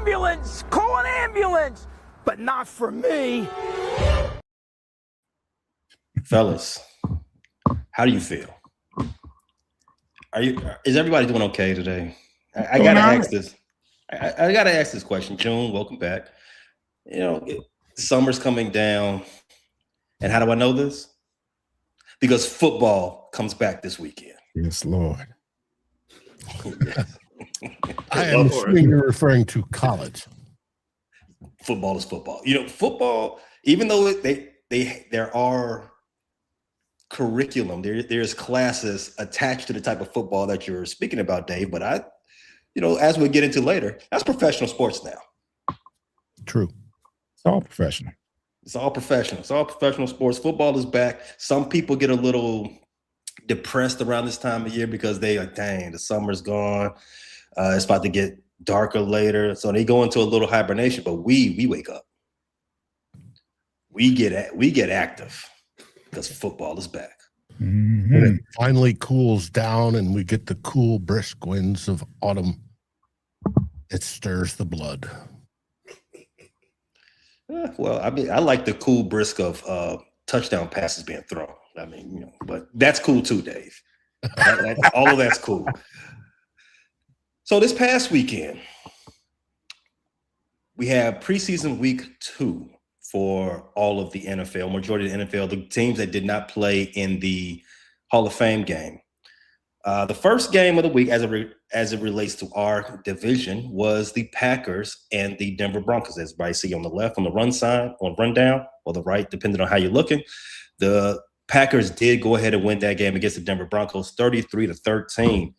ambulance! Call an ambulance! But not for me. Fellas, how do you feel? Is everybody doing okay today? I gotta ask this. I gotta ask this question. June, welcome back. Summer's coming down. And how do I know this? Because football comes back this weekend. Yes, Lord. Yes. I am assuming you're referring to college. Football is football. Football, even though there are curriculum, there's classes attached to the type of football that you're speaking about, Dave. But as we'll get into later, that's professional sports now. True. It's all professional. It's all professional. It's all professional sports. Football is back. Some people get a little depressed around this time of year because they are, dang, the summer's gone. It's about to get darker later. So they go into a little hibernation, but we wake up. We get active because football is back. Mm-hmm. When it finally cools down and we get the cool, brisk winds of autumn, it stirs the blood. Well, I like the cool brisk of touchdown passes being thrown. But that's cool too, Dave. All of that's cool. So this past weekend, we have preseason week 2 for all of the NFL, majority of the NFL, the teams that did not play in the Hall of Fame game. The first game of the week, as it relates to our division, was the Packers and the Denver Broncos. As everybody see on the left, on the rundown, or the right, depending on how you're looking. The Packers did go ahead and win that game against the Denver Broncos, 33-13.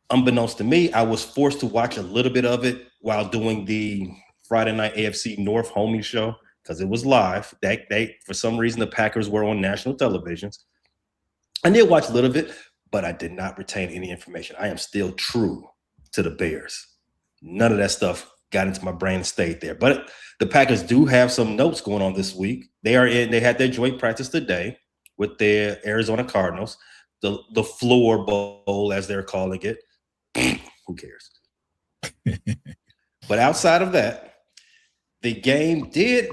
Unbeknownst to me, I was forced to watch a little bit of it while doing the Friday night NFC North homie show because it was live. For some reason, the Packers were on national televisions. I did watch a little bit, but I did not retain any information. I am still true to the Bears. None of that stuff got into my brain and stayed there. But the Packers do have some notes going on this week. They had their joint practice today with their Arizona Cardinals, the Floor Bowl, as they're calling it. Who cares? But outside of that, the game did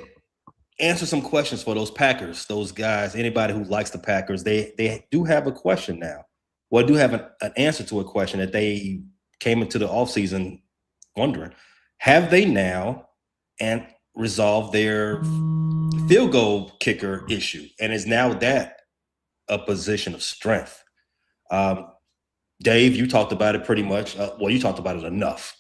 answer some questions for those Packers, those guys, anybody who likes the Packers. They do have a question now. Well, do have an answer to a question that they came into the offseason wondering. Have they now resolved their field goal kicker issue? And is now that a position of strength? Dave, you talked about it pretty much. You talked about it enough.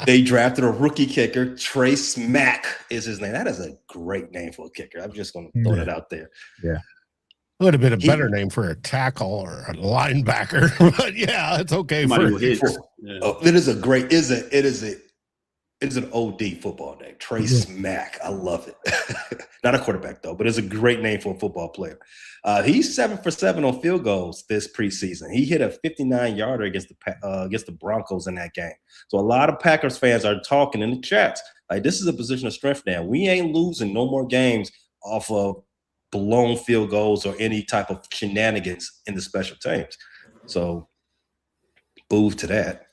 They drafted a rookie kicker. Trace Mack is his name. That is a great name for a kicker. I'm just going to throw it out there. Yeah. It would have been a better name for a tackle or a linebacker, but yeah, it's okay. It is a great. It is an OD football name. Trace Mack. I love it. Not a quarterback though, but it's a great name for a football player. He's 7 for 7 on field goals this preseason. He hit a 59-yarder against the Broncos in that game. So a lot of Packers fans are talking in the chats like this is a position of strength now. We ain't losing no more games off of blown field goals or any type of shenanigans in the special teams. So, boo to that.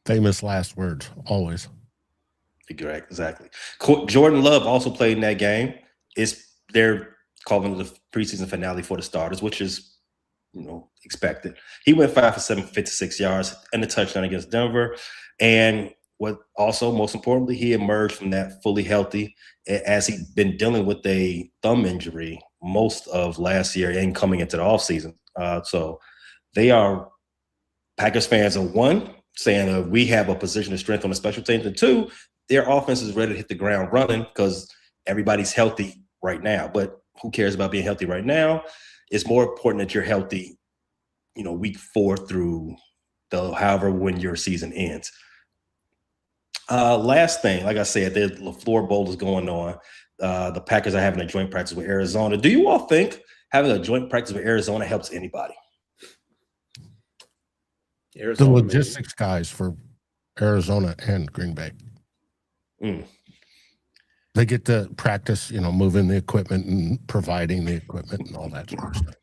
Famous last words, always. Exactly. Jordan Love also played in that game. They're calling it the preseason finale for the starters, which is, expected. He went 5 for 7, 56 yards, and a touchdown against Denver. And what also, most importantly, he emerged from that fully healthy as he'd been dealing with a thumb injury most of last year and coming into the offseason. So Packers fans are, one, saying we have a position of strength on the special teams, and two, their offense is ready to hit the ground running because everybody's healthy right now. But who cares about being healthy right now? It's more important that you're healthy, week 4 through when your season ends. Last thing, like I said, the LaFleur Bowl is going on. The Packers are having a joint practice with Arizona. Do you all think having a joint practice with Arizona helps anybody? The logistics guys for Arizona and Green Bay. They get to practice, moving the equipment and providing the equipment and all that sort of stuff.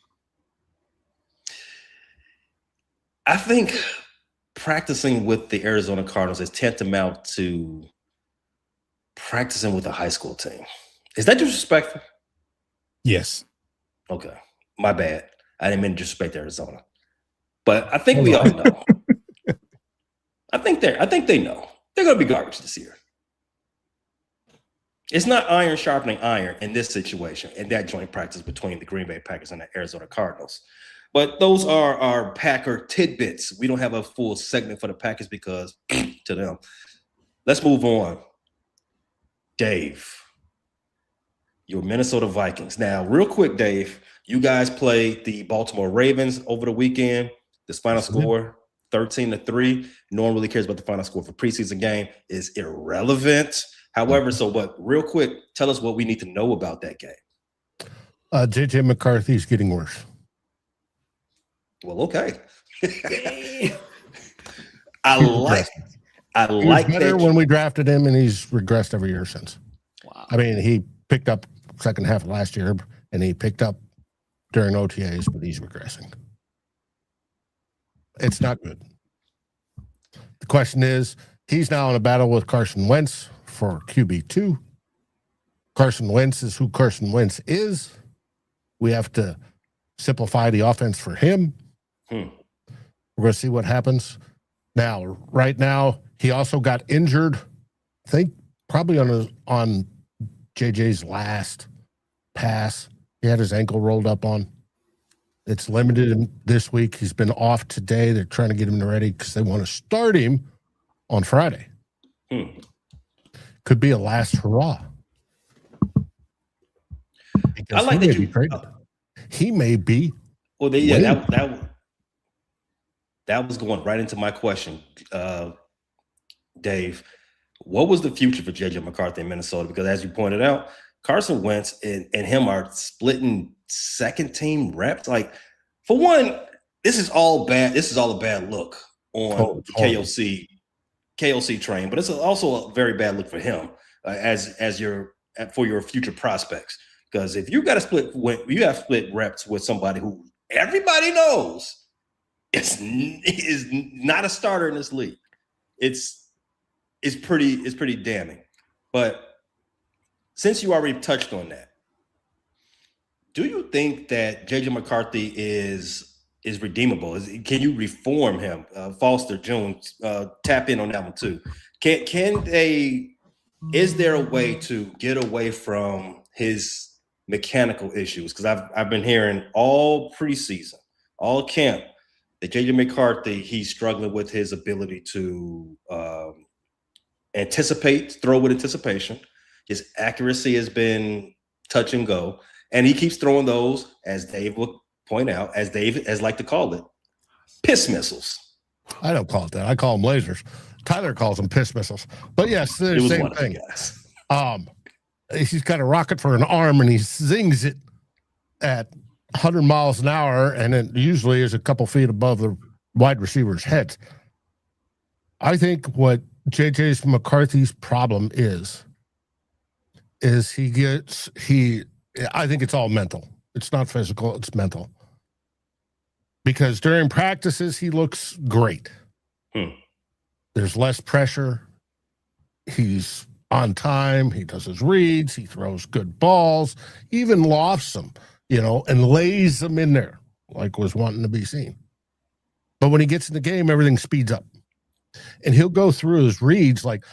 I think practicing with the Arizona Cardinals is tantamount to practicing with a high school team. Is that disrespectful? Yes. Okay. My bad. I didn't mean to disrespect Arizona. But I think we all know. I think they know. They're going to be garbage this year. It's not iron sharpening iron in this situation, in that joint practice between the Green Bay Packers and the Arizona Cardinals. But those are our Packer tidbits. We don't have a full segment for the Packers because to them. Let's move on. Dave, your Minnesota Vikings. Now, real quick, Dave, you guys played the Baltimore Ravens over the weekend. This final score, 13-3. No one really cares about the final score for preseason game. Is irrelevant. However, real quick, tell us what we need to know about that game. JJ McCarthy's getting worse. Well, okay. I like better that when we drafted him, and he's regressed every year since. Wow. I mean, he picked up second half of last year, and he picked up during OTAs, but he's regressing. It's not good. The question is, he's now in a battle with Carson Wentz for QB2. Carson Wentz is who Carson Wentz is. We have to simplify the offense for him. We're going to see what happens. Now, right now, he also got injured, I think probably on JJ's last pass. He had his ankle rolled up on. It's limited him this week. He's been off today. They're trying to get him ready because they want to start him on Friday. Could be a last hurrah. I like that you traded. He may be. Well, that was going right into my question, Dave. What was the future for JJ McCarthy in Minnesota? Because as you pointed out, Carson Wentz and him are splitting second team reps. Like, for one, this is all bad. This is all a bad look on the KOC train, but it's also a very bad look for him for your future prospects. Because if you got to split reps with somebody who everybody knows is not a starter in this league, it's pretty damning. But since you already touched on that, do you think that JJ McCarthy is redeemable? Can you reform him? Foster Jones, tap in on that one too. Is there a way to get away from his mechanical issues? Because I've been hearing all preseason, all camp, that JJ McCarthy, he's struggling with his ability to throw with anticipation. His accuracy has been touch and go, and he keeps throwing those, as Dave will point out, as Dave has like to call it, piss missiles. I don't call it that. I call them lasers. Tyler calls them piss missiles. But yes, they're the same thing. He's got a rocket for an arm, and he zings it at 100 miles an hour, and it usually is a couple feet above the wide receiver's heads. I think what JJ McCarthy's problem is I think it's all mental. It's not physical, it's mental. Because during practices, he looks great. There's less pressure. He's on time. He does his reads. He throws good balls, even lofts them, and lays them in there like was wanting to be seen. But when he gets in the game, everything speeds up. And he'll go through his reads like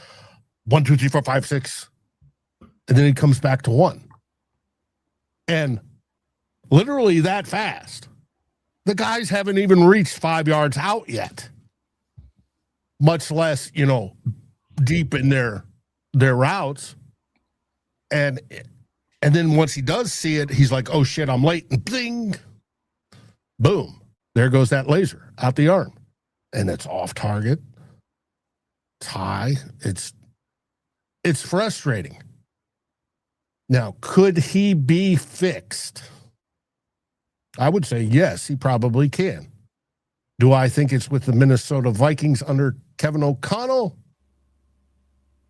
1, 2, 3, 4, 5, 6. And then he comes back to 1. And literally that fast. The guys haven't even reached 5 yards out yet. Much less, deep in their routes. And then once he does see it, he's like, oh shit, I'm late. And bling, boom, there goes that laser out the arm. And it's off target. It's high. It's frustrating. Now, could he be fixed? I would say yes, he probably can. Do I think it's with the Minnesota Vikings under Kevin O'Connell?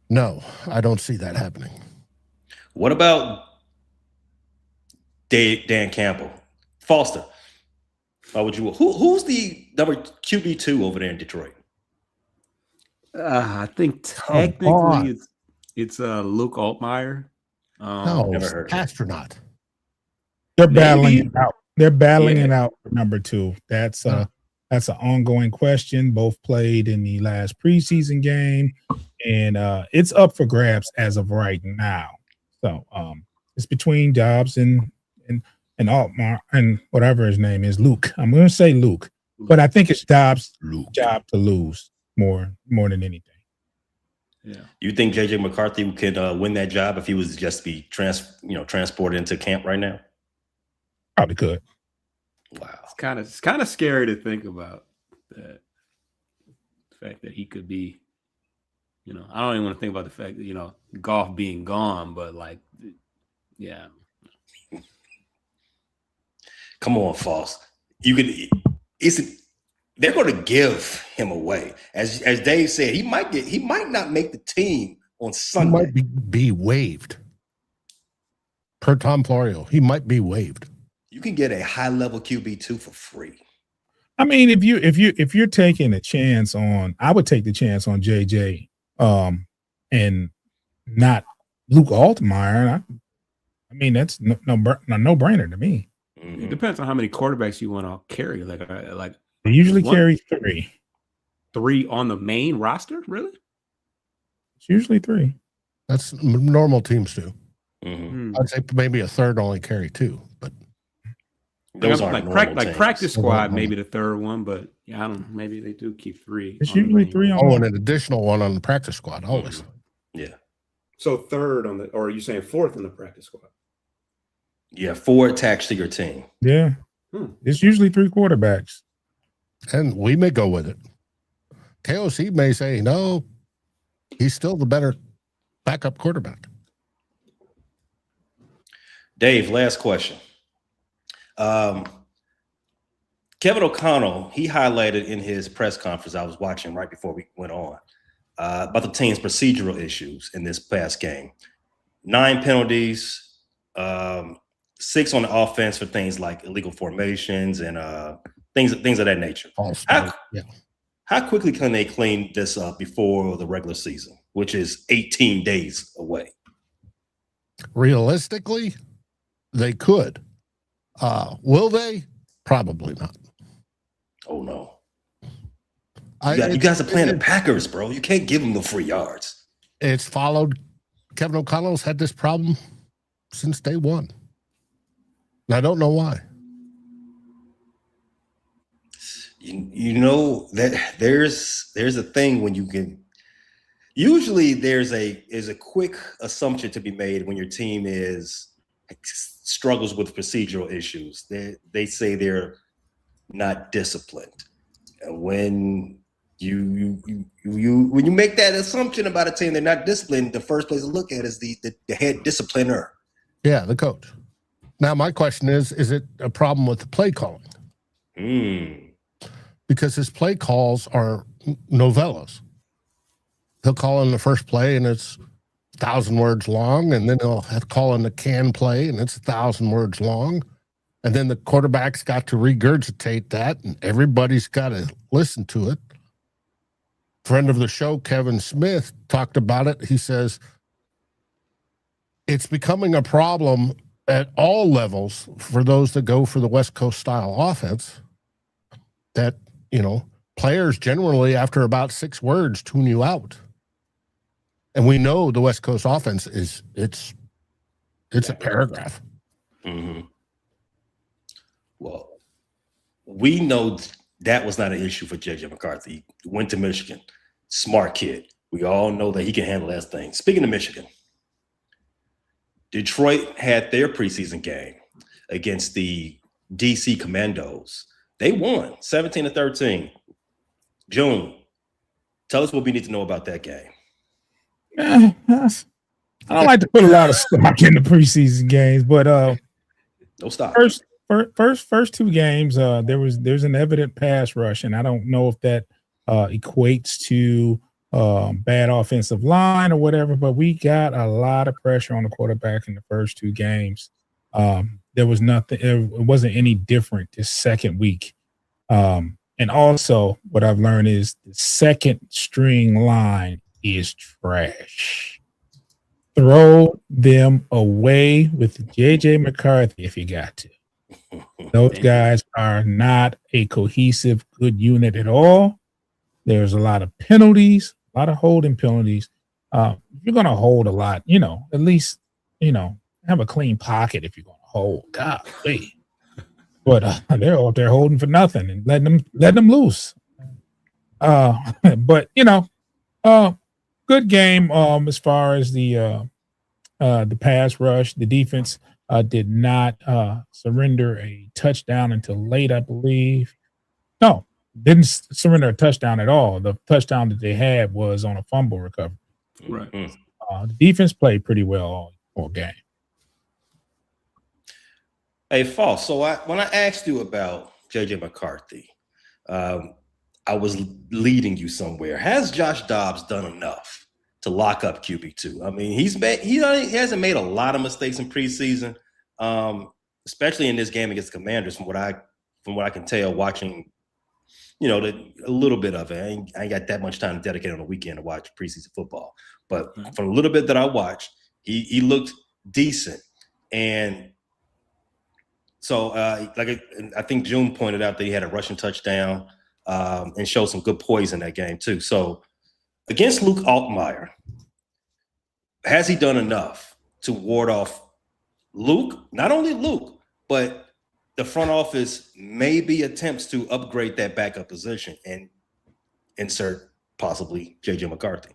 No, I don't see that happening. What about Dan Campbell? Foster, who's the number QB2 over there in Detroit? I think Come technically on. it's Luke Altmaier. No, Never it's heard of it. astronaut. They're battling Maybe. it out. They're battling Yeah. it out for number 2. That's an ongoing question. Both played in the last preseason game, and it's up for grabs as of right now. So it's between Dobbs and Altmaier and whatever his name is, Luke. I'm going to say Luke, but I think it's Dobbs' job to lose more than anything. Yeah. You think JJ McCarthy could win that job if he was just to be transported into camp right now? Probably could. Wow. It's kind of scary to think about that. The fact that he could be, I don't even want to think about the fact that, Goff being gone, but like, yeah. Come on, Foss. They're going to give him away. As Dave said, he might not make the team on Sunday. He might be waived. Per Tom Florio, he might be waived. You can get a high-level QB2 for free. I mean, if you're taking a chance on, I would take the chance on JJ, and not Luke Altmaier. I mean, that's no brainer to me. It depends on how many quarterbacks you want to carry. Like They usually carry 3. 3 on the main roster, really? It's usually 3. That's normal teams do. Mm-hmm. I'd say maybe a third only carry 2, but those aren't normal teams. practice squad, maybe the third one, but I don't know. Maybe they do keep 3. It's usually 3 on. And an additional one on the practice squad always. Yeah. So third on or are you saying fourth on the practice squad? Yeah, 4 attached to your team. Yeah. It's usually 3 quarterbacks. And we may go with it. KOC may say, no, he's still the better backup quarterback. Dave, last question. Kevin O'Connell, he highlighted in his press conference I was watching right before we went on about the team's procedural issues in this past game. 9 penalties, 6 on the offense for things like illegal formations and things of that nature. How quickly can they clean this up before the regular season, which is 18 days away? Realistically, they could. Will they? Probably not. Oh, no. You guys are playing the Packers, bro. You can't give them the free yards. It's followed. Kevin O'Connell's had this problem since day one. And I don't know why. You know that there's a thing when you can. Usually, there's a quick assumption to be made when your team struggles with procedural issues. They say they're not disciplined. And when you make that assumption about a team they're not disciplined, the first place to look at is the head discipliner. Yeah, the coach. Now, my question is it a problem with the play calling? Because his play calls are novellas. He'll call in the first play and it's 1,000 words long, and then he'll have to call in the can play and it's 1,000 words long. And then the quarterback's got to regurgitate that, and everybody's got to listen to it. Friend of the show, Kevin Smith, talked about it. He says, it's becoming a problem at all levels for those that go for the West Coast style offense that, players generally after about 6 words tune you out. And we know the West Coast offense it's a paragraph. Mm-hmm. Well, we know that was not an issue for JJ McCarthy. He went to Michigan. Smart kid. We all know that he can handle that thing. Speaking of Michigan, Detroit had their preseason game against the DC Commandos. They won 17-13. June, tell us what we need to know about that game. I don't like to put a lot of stock in the preseason games, but no stop. First 2 games, there's an evident pass rush, and I don't know if that equates to bad offensive line or whatever, but we got a lot of pressure on the quarterback in the first 2 games. There was nothing, it wasn't any different this second week. And And also, what I've learned is the second string line is trash. Throw them away with JJ McCarthy if you got to. Those guys are not a cohesive, good unit at all. There's a lot of penalties, a lot of holding penalties. If you're going to hold a lot, at least, have a clean pocket if you're going to hold. Golly. But they're out there holding for nothing and letting them loose. But good game as far as the pass rush. The defense did not surrender a touchdown until late, I believe. No, didn't surrender a touchdown at all. The touchdown that they had was on a fumble recovery. Right. The defense played pretty well all game. Hey, False. So when I asked you about JJ McCarthy, I was leading you somewhere. Has Josh Dobbs done enough to lock up QB2? I mean, he hasn't made a lot of mistakes in preseason, especially in this game against the Commanders. From what I can tell, watching, a little bit of it. I ain't got that much time to dedicate on the weekend to watch preseason football. But from a little bit that I watched, he looked decent. And so, I think June pointed out that he had a rushing touchdown and showed some good poise in that game too. So, against Luke Altmaier, has he done enough to ward off Luke? Not only Luke, but the front office maybe attempts to upgrade that backup position and insert possibly JJ McCarthy.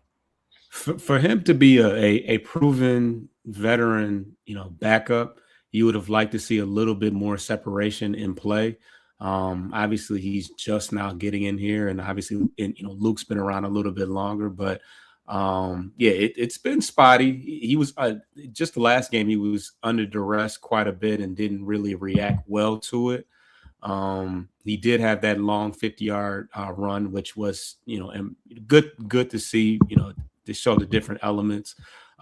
For him to be a proven veteran, backup, you would have liked to see a little bit more separation in play. Obviously, he's just now getting in here, and obviously, Luke's been around a little bit longer. But it's been spotty. He was just the last game. He was under duress quite a bit and didn't really react well to it. He did have that long 50-yard run, which was good to see. To show the different elements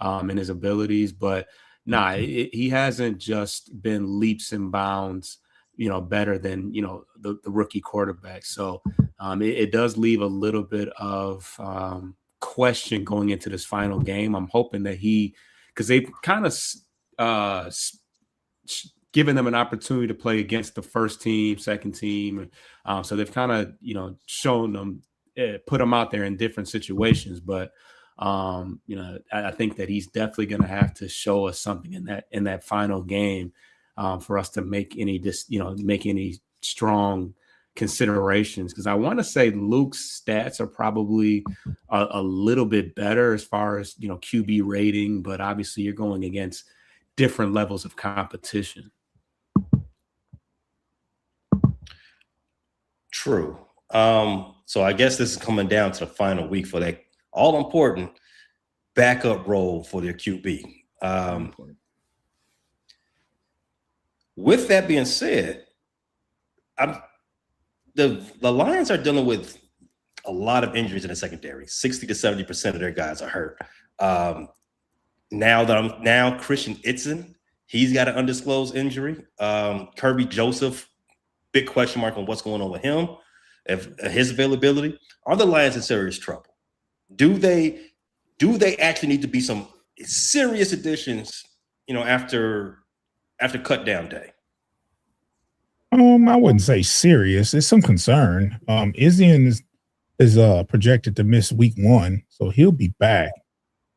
in his abilities, but he hasn't just been leaps and bounds, better than, the rookie quarterback. So it does leave a little bit of question going into this final game. I'm hoping that because they've kind of given them an opportunity to play against the first team, second team. So they've kind of, shown them, put them out there in different situations, but I think that he's definitely going to have to show us something in that final game for us to make any strong considerations. Because I want to say Luke's stats are probably a little bit better as far as QB rating, but obviously you're going against different levels of competition. True. So I guess this is coming down to the final week for that all-important backup role for their QB. With that being said, the Lions are dealing with a lot of injuries in the secondary. 60 to 70% of their guys are hurt. Now Christian Itzen, he's got an undisclosed injury. Kirby Joseph, big question mark on what's going on with him, his availability. Are the Lions in serious trouble? Do they actually need to be some serious additions, after cut down day? I wouldn't say serious. There's some concern. Izzian is projected to miss week 1, so he'll be back.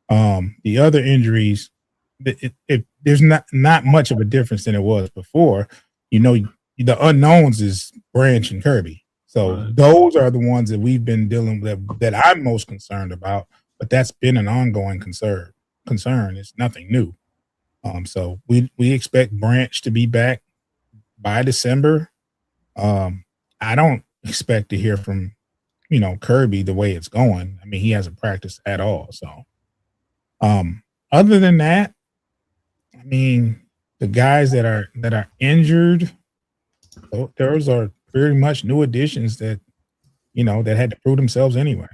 The other injuries, there's not much of a difference than it was before. The unknowns is Branch and Kirby. So those are the ones that we've been dealing with that I'm most concerned about, but that's been an ongoing concern. It's nothing new. So we expect Branch to be back by December. I don't expect to hear from, Kirby the way it's going. I mean, he hasn't practiced at all. So other than that, I mean, the guys that are injured, those are very much new additions that, that had to prove themselves anyway.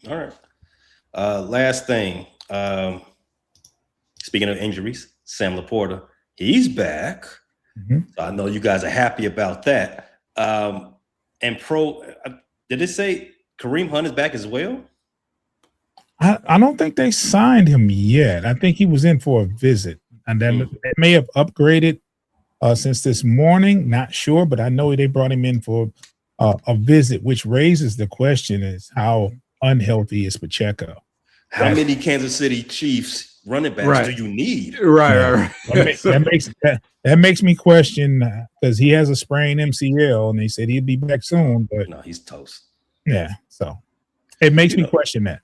All right. Last thing. Speaking of injuries, Sam Laporta, he's back. Mm-hmm. So I know you guys are happy about that. And did it say Kareem Hunt is back as well? I don't think they signed him yet. I think he was in for a visit, and then they may have upgraded since this morning. Not sure, but I know they brought him in for a visit, which raises the question: is how unhealthy is Pacheco? How many Kansas City Chiefs running backs do you need? Right. That makes me question, because he has a sprained MCL, and they said he'd be back soon. But no, he's toast. Yeah, so it makes me question that.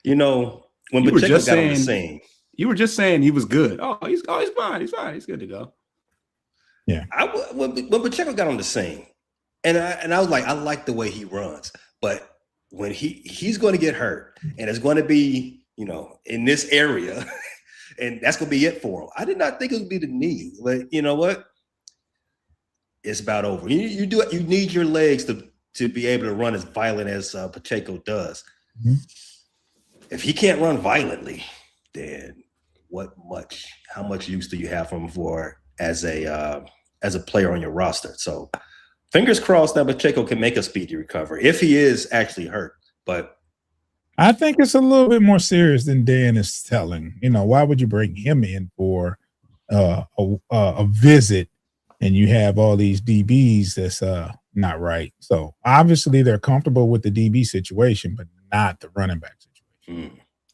You know, when Pacheco got on the scene, you were just saying he was good. He's fine. He's fine. He's good to go. Yeah. When Pacheco got on the scene, and I was like, I like the way he runs, but when he's going to get hurt, and it's going to be, you know, in this area, and that's going to be it for him. I did not think it would be the knee, but you know what? It's about over. You need your legs to be able to run as violent as Pacheco does. Mm-hmm. If he can't run violently, then how much use do you have for him as a player on your roster? So fingers crossed that Pacheco can make a speedy recovery if he is actually hurt. But I think it's a little bit more serious than Dan is telling. You know, why would you bring him in for a visit and you have all these DBs that's not right? So obviously they're comfortable with the DB situation, but not the running back situation.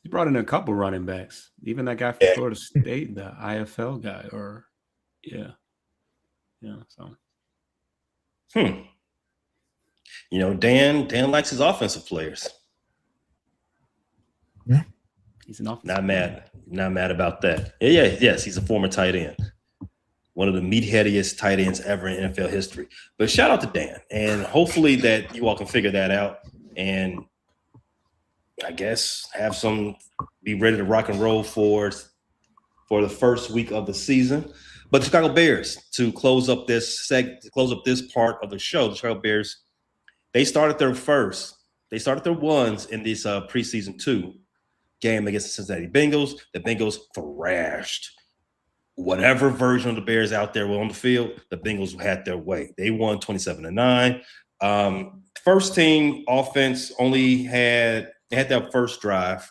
He brought in a couple running backs, even that guy from Florida State, the IFL guy, so. You know, Dan likes his offensive players. Yeah, he's an offensive not mad about that. Yes, he's a former tight end, one of the meatheadiest tight ends ever in NFL history. But shout out to Dan, and hopefully that you all can figure that out, and I guess be ready to rock and roll for the first week of the season. But the Chicago Bears, to close up this part of the show, the Chicago Bears, they started their ones in this preseason 2 game against the Cincinnati Bengals. The Bengals thrashed whatever version of the Bears out there were on the field. The Bengals had their way. They won 27-9. First team offense only had that first drive,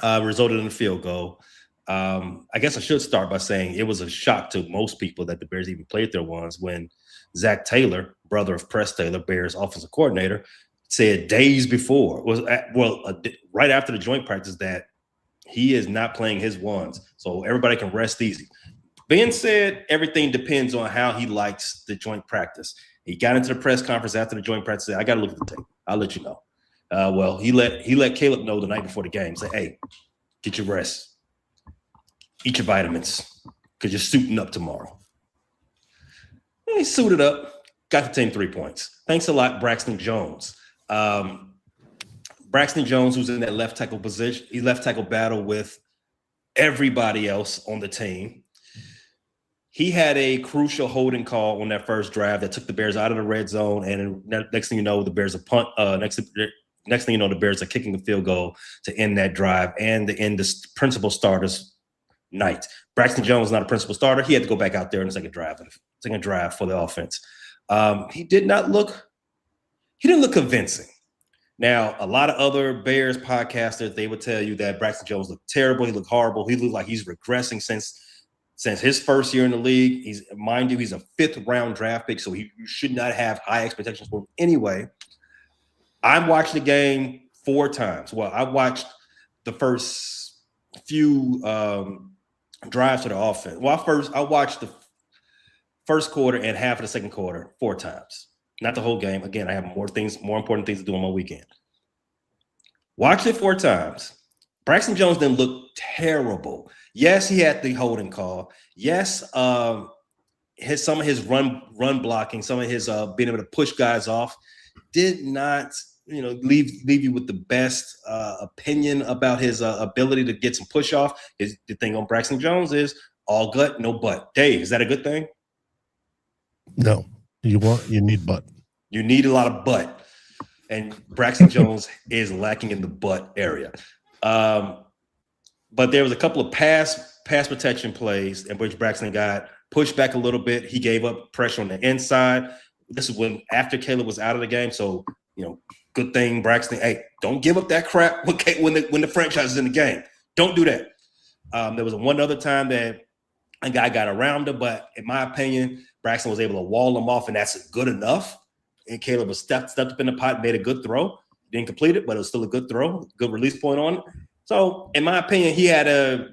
resulted in a field goal. I guess I should start by saying it was a shock to most people that the Bears even played their ones when Zach Taylor, brother of Press Taylor, Bears offensive coordinator, said days before, right after the joint practice, that he is not playing his ones. So everybody can rest easy. Ben said everything depends on how he likes the joint practice. He got into the press conference after the joint practice, said, I got to look at the tape. I'll let you know. He let Caleb know the night before the game. Say, hey, get your rest, eat your vitamins, because you're suiting up tomorrow. And he suited up, got the team 3 points. Thanks a lot, Braxton Jones. Braxton Jones, who's in that left tackle position, he left tackle battle with everybody else on the team. He had a crucial holding call on that first drive that took the Bears out of the red zone, and next thing you know, the Bears are punt. Next thing you know, the Bears are kicking the field goal to end that drive and to end the principal starter's night. Braxton Jones is not a principal starter. He had to go back out there in the second drive for the offense. He didn't look convincing. Now, a lot of other Bears podcasters, they would tell you that Braxton Jones looked terrible. He looked horrible. He looked like he's regressing since his first year in the league. He's a 5th round draft pick, so you should not have high expectations for him anyway. I watched the game 4 times. Well, I watched the first few drives to the offense. Well, I watched the first quarter and half of the second quarter 4 times. Not the whole game. Again, I have more important things to do on my weekend. Watched it 4 times. Braxton Jones didn't look terrible. Yes, he had the holding call. Yes, some of his run blocking, some of his being able to push guys off did not, leave you with the best opinion about his ability to get some push off. The thing on Braxton Jones is all gut, no butt. Dave, is that a good thing? No, you need butt. You need a lot of butt, and Braxton Jones is lacking in the butt area. But there was a couple of pass protection plays in which Braxton got pushed back a little bit. He gave up pressure on the inside. this is when after Caleb was out of the game. So, good thing Braxton. Hey, don't give up that crap when the franchise is in the game. Don't do that. There was one other time that a guy got around him, but in my opinion, Braxton was able to wall him off, and that's good enough. And Caleb was stepped up in the pot, made a good throw. Didn't complete it, but it was still a good throw, good release point on it. So, in my opinion, he had a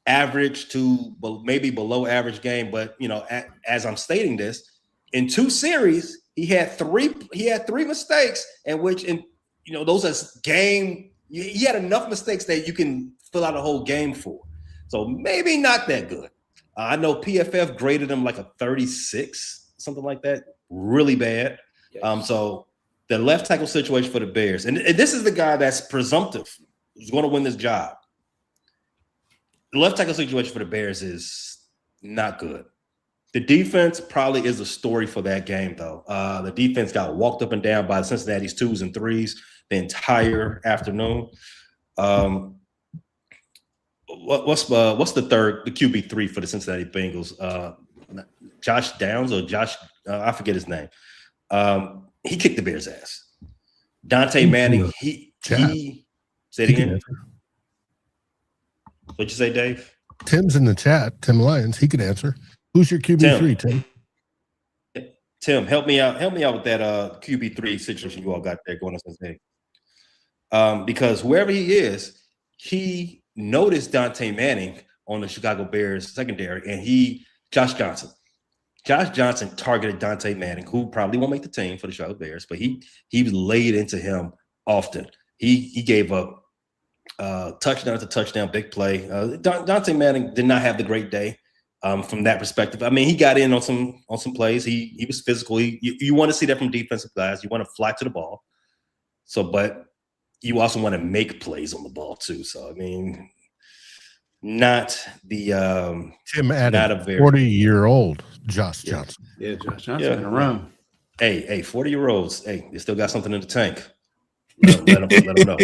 average to maybe below average game. But as I'm stating this, in 2 series, he had three mistakes, and those are game. He had enough mistakes that you can fill out a whole game for. So maybe not that good. I know PFF graded him like a 36, something like that. Really bad. Yes. So the left tackle situation for the Bears, and this is the guy that's presumptive, who's going to win this job. The left tackle situation for the Bears is not good. The defense probably is the story for that game, though. The defense got walked up and down by the Cincinnati's 2s and 3s the entire afternoon. What's the QB3 for the Cincinnati Bengals? Josh Downs or Josh? I forget his name. He kicked the Bears' ass. Dante Manning. He said it again. What'd you say, Dave? Tim's in the chat. Tim Lyons. He could answer. Who's your QB3, Tim? Tim, help me out. Help me out with that QB3 situation you all got there going on Cincinnati. Because whoever he is, he noticed Dante Manning on the Chicago Bears secondary, and Josh Johnson targeted Dante Manning, who probably won't make the team for the Chicago Bears, but he laid into him often. He gave up touchdown to touchdown, big play. Dante Manning did not have the great day from that perspective. I mean, he got in on some plays. He was physical. You want to see that from defensive guys. You want to fly to the ball. But you also want to make plays on the ball too. So I mean, not the Tim added not a very 40-year-old Josh Johnson. Yeah, Josh Johnson been around. Hey, 40-year-olds. Hey, they still got something in the tank. Let them know.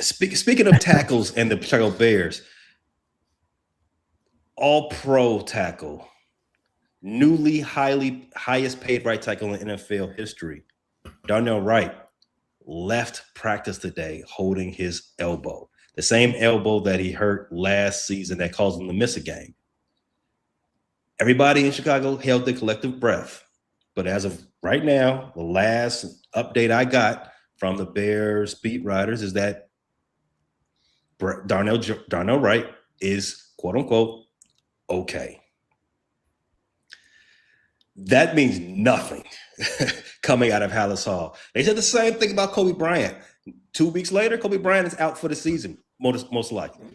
Speaking of tackles and the Chicago Bears, all-pro tackle, newly highest paid right tackle in NFL history, Darnell Wright, left practice today holding his elbow. The same elbow that he hurt last season that caused him to miss a game. Everybody in Chicago held their collective breath. But as of right now, the last update I got from the Bears beat writers is that Darnell Wright is, quote unquote, okay. That means nothing coming out of Hallis Hall. They said the same thing about Kobe Bryant. 2 weeks later, Kobe Bryant is out for the season, most likely,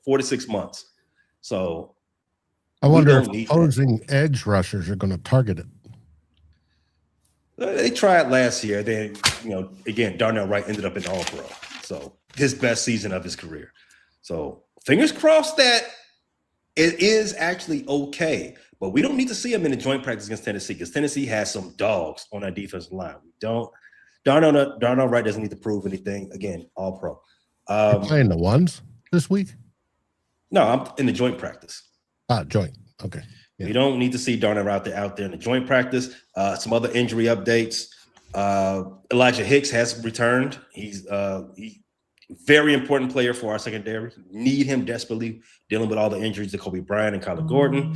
4 to 6 months. So I wonder if opposing edge rushers are going to target it. They tried last year. Then, again, Darnell Wright ended up in All-Pro. So his best season of his career. So fingers crossed that it is actually okay. But we don't need to see him in the joint practice against Tennessee because Tennessee has some dogs on that defensive line. Darnell Wright doesn't need to prove anything. Again, All-Pro. You're playing the ones this week? No, I'm in the joint practice. Joint. Okay. Yeah. We don't need to see Darnell out there in the joint practice. Some other injury updates. Elijah Hicks has returned. He's very important player for our secondary. Need him desperately, dealing with all the injuries to Kobe Bryant and Kyler Gordon.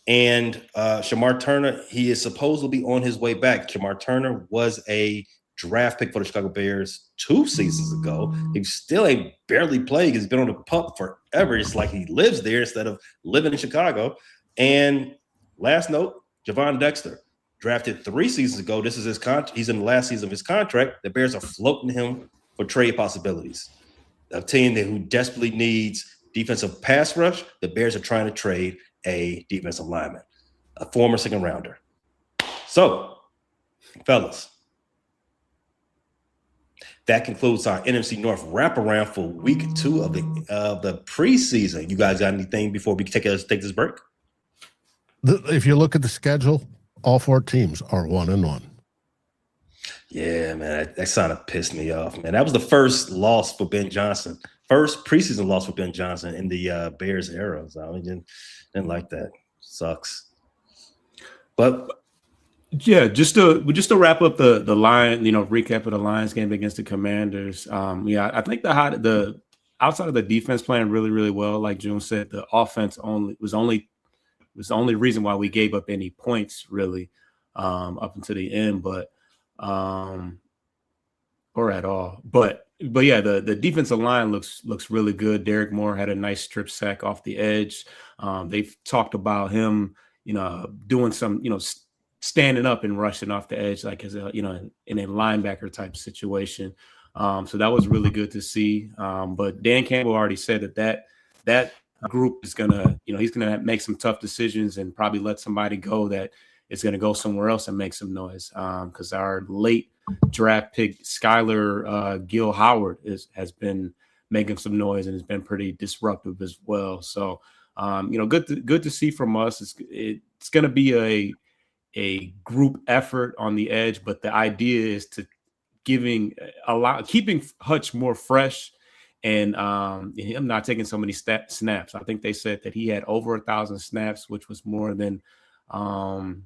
And Shamar Turner, he is supposed to be on his way back. Shamar Turner was a draft pick for the Chicago Bears 2 seasons ago. He still ain't barely played. He's been on the pup forever. It's like he lives there instead of living in Chicago. And last note, Javon Dexter, drafted 3 seasons ago. This is his contract. He's in the last season of his contract. The Bears are floating him for trade possibilities. A team who desperately needs defensive pass rush. The Bears are trying to trade a defensive lineman, a former second rounder. So, fellas, that concludes our NFC North wraparound for week 2 of the preseason. You guys got anything before we take this break? If you look at the schedule, all 4 teams are 1-1. Yeah, man, that kind of pissed me off, man. That was the first loss for Ben Johnson, first preseason loss for Ben Johnson in the Bears era. So I didn't like that. Sucks. But yeah, just to wrap up the line, recap of the Lions game against the Commanders. I think the outside of the defense playing really, really well, like June said, the offense was the only reason why we gave up any points really up until the end, but or at all. But yeah, the defensive line looks really good. Derek Moore had a nice strip sack off the edge. They've talked about him, doing some, standing up and rushing off the edge, like as a, in a linebacker type situation. So that was really good to see. But Dan Campbell already said that group is gonna, he's gonna make some tough decisions and probably let somebody go that is gonna go somewhere else and make some noise. Because our late draft pick Skylar Gil Howard has been making some noise and has been pretty disruptive as well. So good to see from us. It's gonna be a group effort on the edge, but the idea is to keeping Hutch more fresh and him not taking so many snaps. I think they said that he had over 1,000 snaps, which was more than some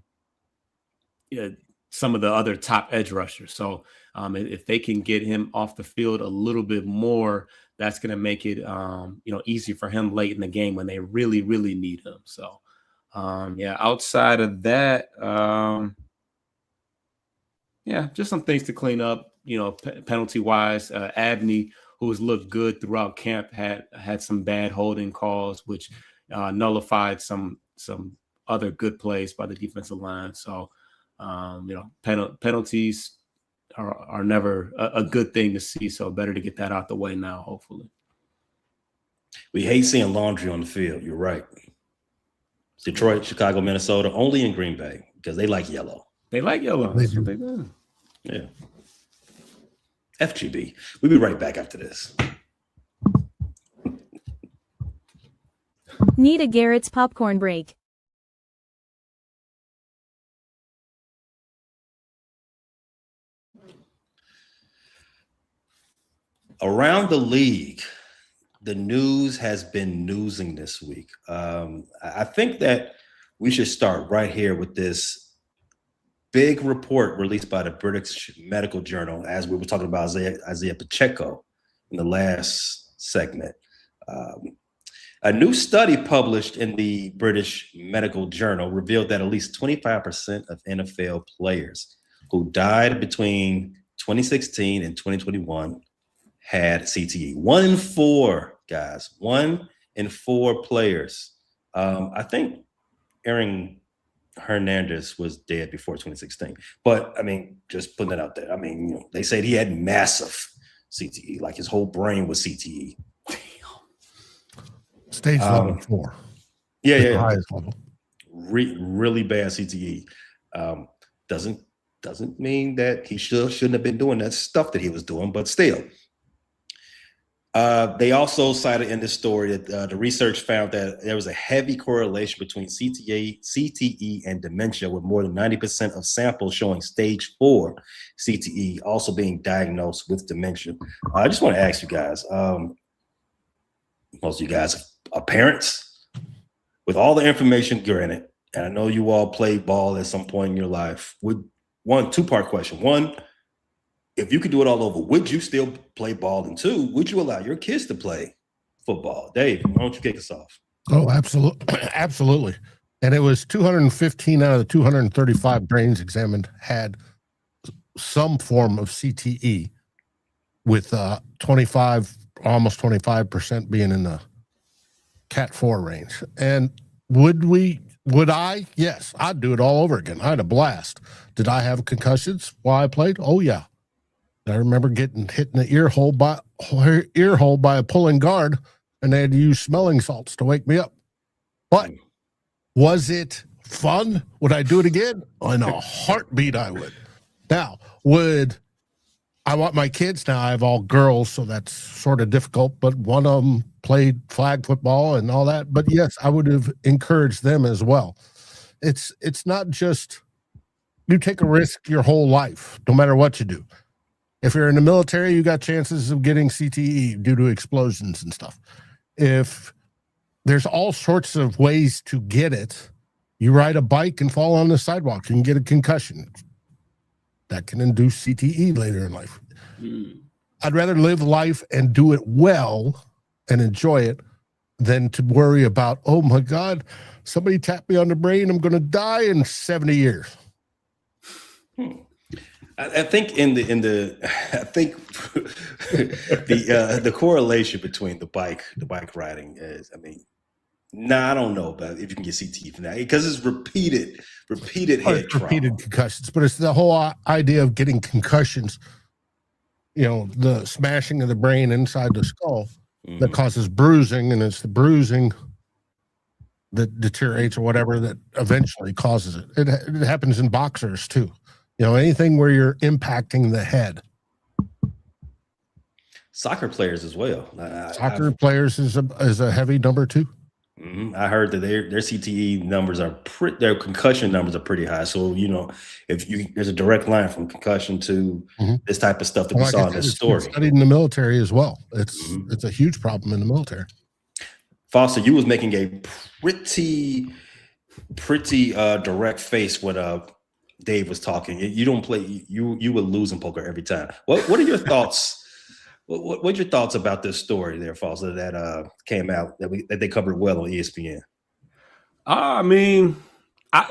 of the other top edge rushers. So if they can get him off the field a little bit more, that's going to make it easy for him late in the game when they really, really need him. So outside of that, just some things to clean up, penalty wise. Abney, who has looked good throughout camp, had some bad holding calls, which nullified some other good plays by the defensive line. So, penalties are never a good thing to see. So better to get that out the way now, hopefully. We hate seeing laundry on the field. You're right. Detroit, Chicago, Minnesota, only in Green Bay because they like yellow. They like yellow. That's what they do. Yeah. FGB. We'll be right back after this. Need a Garrett's popcorn break. Around the league, the news has been newsing this week. I think that we should start right here with this big report released by the British Medical Journal, as we were talking about Isaiah Pacheco in the last segment. A new study published in the British Medical Journal revealed that at least 25% of NFL players who died between 2016 and 2021 had CTE. 1 in 4, guys. 1 in 4 players. I think Aaron Hernandez was dead before 2016. But, I mean, just putting that out there. I mean, they said he had massive CTE, like his whole brain was CTE. Stage level 4. Yeah. The highest level. Really bad CTE. Doesn't mean that he shouldn't have been doing that stuff that he was doing, but still. They also cited in this story that the research found that there was a heavy correlation between CTE and dementia, with more than 90% of samples showing stage 4 CTE also being diagnosed with dementia. I just want to ask you guys, most of you guys are parents. With all the information granted, and I know you all played ball at some point in your life, two-part question. One, if you could do it all over, would you still play ball? And 2, would you allow your kids to play football? Dave, why don't you kick us off? Oh, absolutely. Absolutely. And it was 215 out of the 235 brains examined had some form of CTE, with almost 25% being in the Cat 4 range. And would I? Yes, I'd do it all over again. I had a blast. Did I have concussions while I played? Oh, yeah. I remember getting hit in the ear hole by a pulling guard, and they had to use smelling salts to wake me up. But was it fun? Would I do it again? In a heartbeat, I would. Now, I want my kids now? I have all girls, so that's sort of difficult, but one of them played flag football and all that. But yes, I would have encouraged them as well. It's not just you take a risk your whole life, no matter what you do. If you're in the military, you got chances of getting CTE due to explosions and stuff. If there's all sorts of ways to get it, You ride a bike and fall on the sidewalk, you can get a concussion. That can induce CTE later in life. I'd rather live life and do it well and enjoy it than to worry about, oh my God, somebody tapped me on the brain, I'm going to die in 70 years. I think I think the correlation between the bike riding is, I don't know about if you can get CTE from that, because it's repeated head trauma. Repeated concussions, but it's the whole idea of getting concussions, the smashing of the brain inside the skull that causes bruising, and it's the bruising that deteriorates or whatever that eventually causes it. It happens in boxers too. Anything where you're impacting the head. Soccer players as well. Soccer players is a heavy number too. I heard that their CTE numbers their concussion numbers are pretty high. So there's a direct line from concussion to this type of stuff that we saw in this story. Studied in the military as well. It's a huge problem in the military. Foster, you was making a pretty direct face when Dave was talking. You don't play. You would lose in poker every time. What are your thoughts? What's your thoughts about this story there, Foster, that came out that they covered well on ESPN?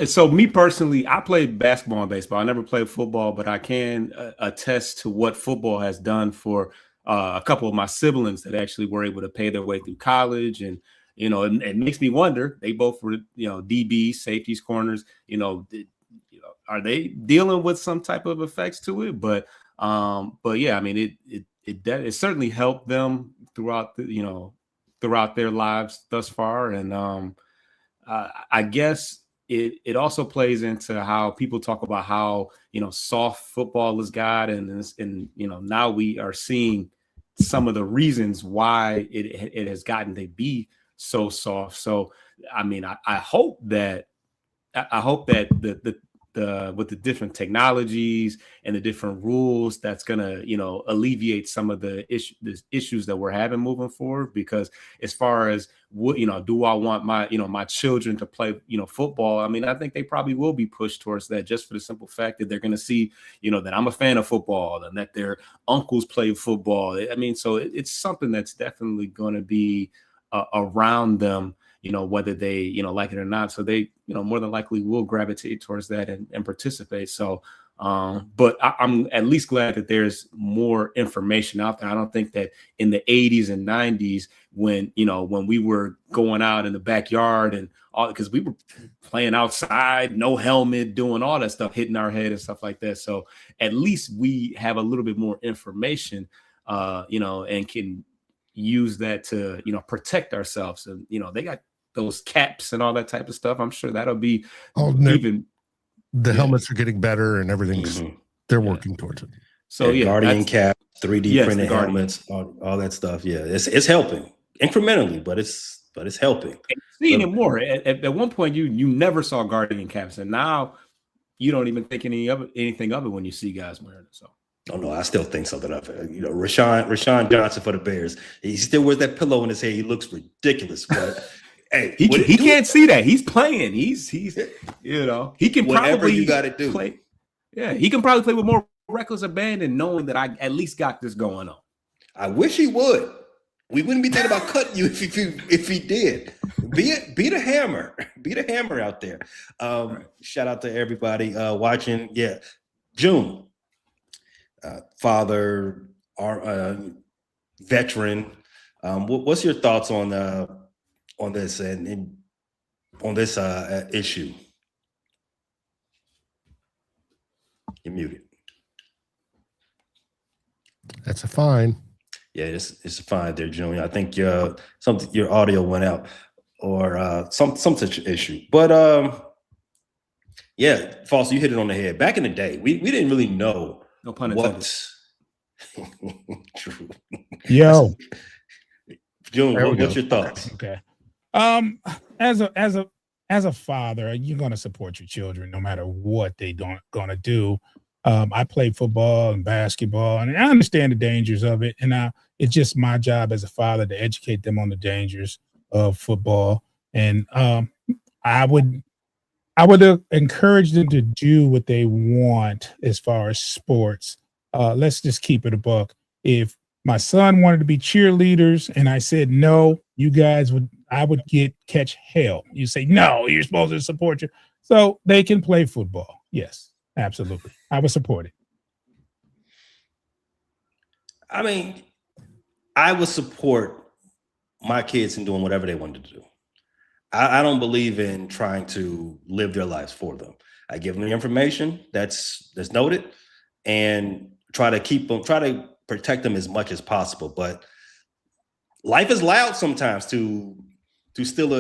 So me personally, I played basketball and baseball. I never played football, but I can attest to what football has done for a couple of my siblings that actually were able to pay their way through college. And, it makes me wonder, they both were, DBs, safeties, corners, are they dealing with some type of effects to it? But yeah, it certainly helped them throughout their lives thus far. And I guess it also plays into how people talk about how, soft football is God. And now we are seeing some of the reasons why it has gotten to be so soft. So, I hope that with the different technologies and the different rules, that's gonna alleviate some of the issues that we're having moving forward. Because as far as what do I want my children to play football? I think they probably will be pushed towards that, just for the simple fact that they're gonna see that I'm a fan of football and that their uncles play football. So it's something that's definitely going to be around them, whether they, like it or not. So they, more than likely will gravitate towards that and participate. So, but I'm at least glad that there's more information out there. I don't think that in the 80s and 90s, when we were going out in the backyard and all, because we were playing outside, no helmet, doing all that stuff, hitting our head and stuff like that. So at least we have a little bit more information, and can use that to, protect ourselves. And, they got those caps and all that type of stuff. I'm sure that'll be helmets are getting better and everything's they're working towards it. So Guardian cap, 3D printed helmets, all that stuff. Yeah, it's helping incrementally, but it's helping. And seeing it more. At one point, you never saw Guardian caps, and now you don't even think anything of it when you see guys wearing it. So. Oh no, I still think something of it. Rashawn Johnson for the Bears. He still wears that pillow in his head. He looks ridiculous, but hey, he can't see that. He's playing. He's he can whatever probably you got to do. Play. Yeah, he can probably play with more reckless abandon, knowing that I at least got this going on. I wish he would. We wouldn't be thinking about cutting you if he did. Beat a hammer. Beat a hammer out there. Shout out to everybody watching. Yeah, June. Father, our veteran. What's your thoughts on this and on this issue? You're muted. That's a fine. Yeah, it's a fine there, Junior. I think your audio went out or some such issue. But yeah, Foster, you hit it on the head. Back in the day, we didn't really know. No pun intended. True. Yo, June, what's your thoughts? Okay. As a father, you're going to support your children no matter what they don't going to do. I play football and basketball, and I understand the dangers of it. And it's just my job as a father to educate them on the dangers of football. And I would I would encourage them to do what they want as far as sports. Let's just keep it a buck. If my son wanted to be cheerleaders and I said no, I would catch hell. You say no, you're supposed to support you, so they can play football. Yes, absolutely, I would support it. I mean, I would support my kids in doing whatever they wanted to do. I don't believe in trying to live their lives for them. I give them the information that's noted and try to protect them as much as possible. But life is loud sometimes, to steal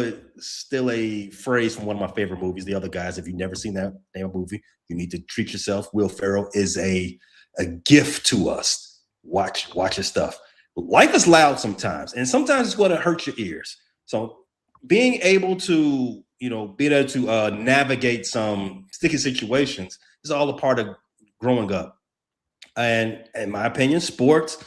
a phrase from one of my favorite movies, The Other Guys. If you've never seen that damn movie, you need to treat yourself. Will Ferrell is a gift to us. Watch his stuff. Life is loud sometimes, and sometimes it's going to hurt your ears. So being able to, navigate some sticky situations is all a part of growing up. And in my opinion, sports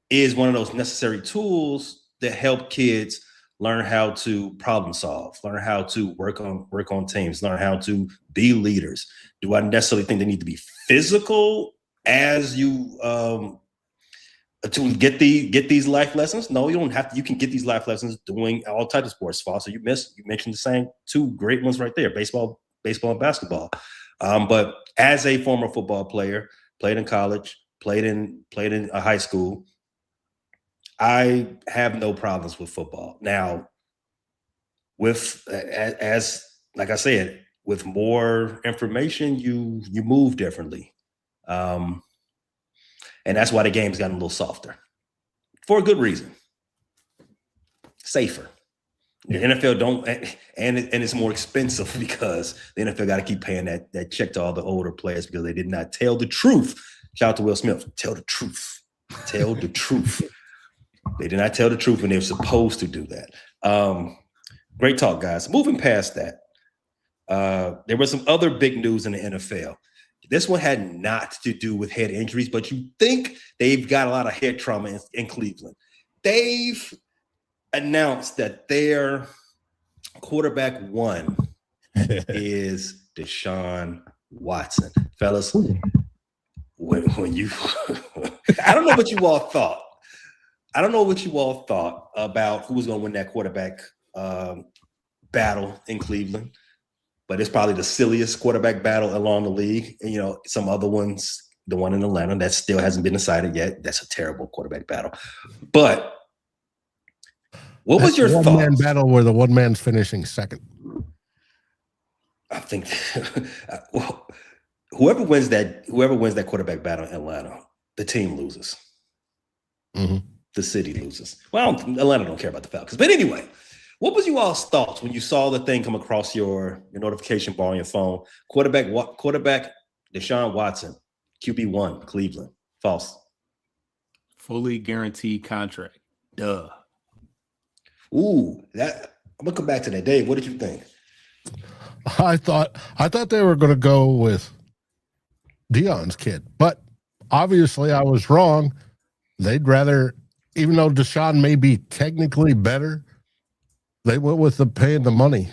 is one of those necessary tools that help kids learn how to problem solve, learn how to work on teams, learn how to be leaders. Do I necessarily think they need to be physical as you to get these life lessons? No, you don't have to. You can get these life lessons doing all types of sports. So you mentioned the same two great ones right there: baseball and basketball. But as a former football player, played in college, played in a high school, I have no problems with football. Now, like I said, with more information, you move differently. And that's why the game's gotten a little softer, for a good reason. Safer. The NFL don't, and it's more expensive because the NFL got to keep paying that check to all the older players because they did not tell the truth. Shout out to Will Smith. Tell the truth. Tell the truth. They did not tell the truth when they were supposed to do that. Great talk, guys. Moving past that, there was some other big news in the NFL. This one had not to do with head injuries, but you think they've got a lot of head trauma in Cleveland. They've announced that their quarterback one is Deshaun Watson. Fellas, when you I don't know what you all thought. I don't know what you all thought about who was going to win that quarterback battle in Cleveland. But it's probably the silliest quarterback battle along the league. And, some other ones, the one in Atlanta, that still hasn't been decided yet. That's a terrible quarterback battle. But what was your thought? One-man battle where the one man's finishing second. I think whoever wins that quarterback battle in Atlanta, the team loses. Mm-hmm. The city loses. Well, Atlanta don't care about the Falcons. But anyway, what was you all's thoughts when you saw the thing come across your notification bar on your phone? Quarterback Deshaun Watson, QB1, Cleveland. False. Fully guaranteed contract. Duh. Ooh, I'm gonna come back to that. Dave, what did you think? I thought they were going to go with Deion's kid, but obviously I was wrong. They'd rather, even though Deshaun may be technically better, they went with the paying the money,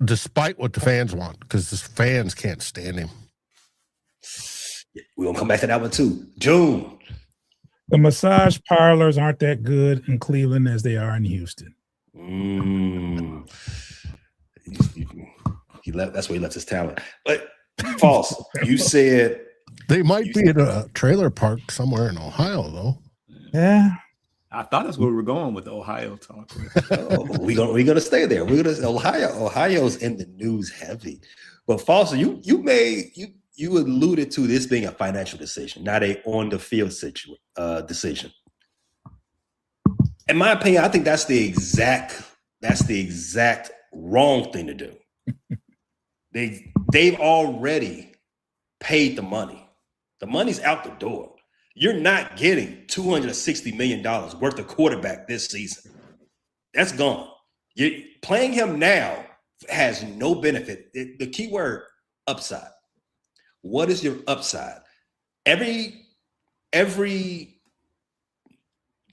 despite what the fans want, because the fans can't stand him. We're going to come back to that one too. June. The massage parlors aren't that good in Cleveland as they are in Houston. That's where he left his talent. But false. You said they might be in a trailer park somewhere in Ohio, though. Yeah. I thought that's where we were going with the Ohio talk. We're gonna stay there. Ohio's in the news heavy. But false, you alluded to this being a financial decision, not a on the field decision. In my opinion, I think that's the exact wrong thing to do. They've already paid the money. The money's out the door. You're not getting $260 million worth of quarterback this season. That's gone. Playing him now has no benefit. The key word, upside. What is your upside? Every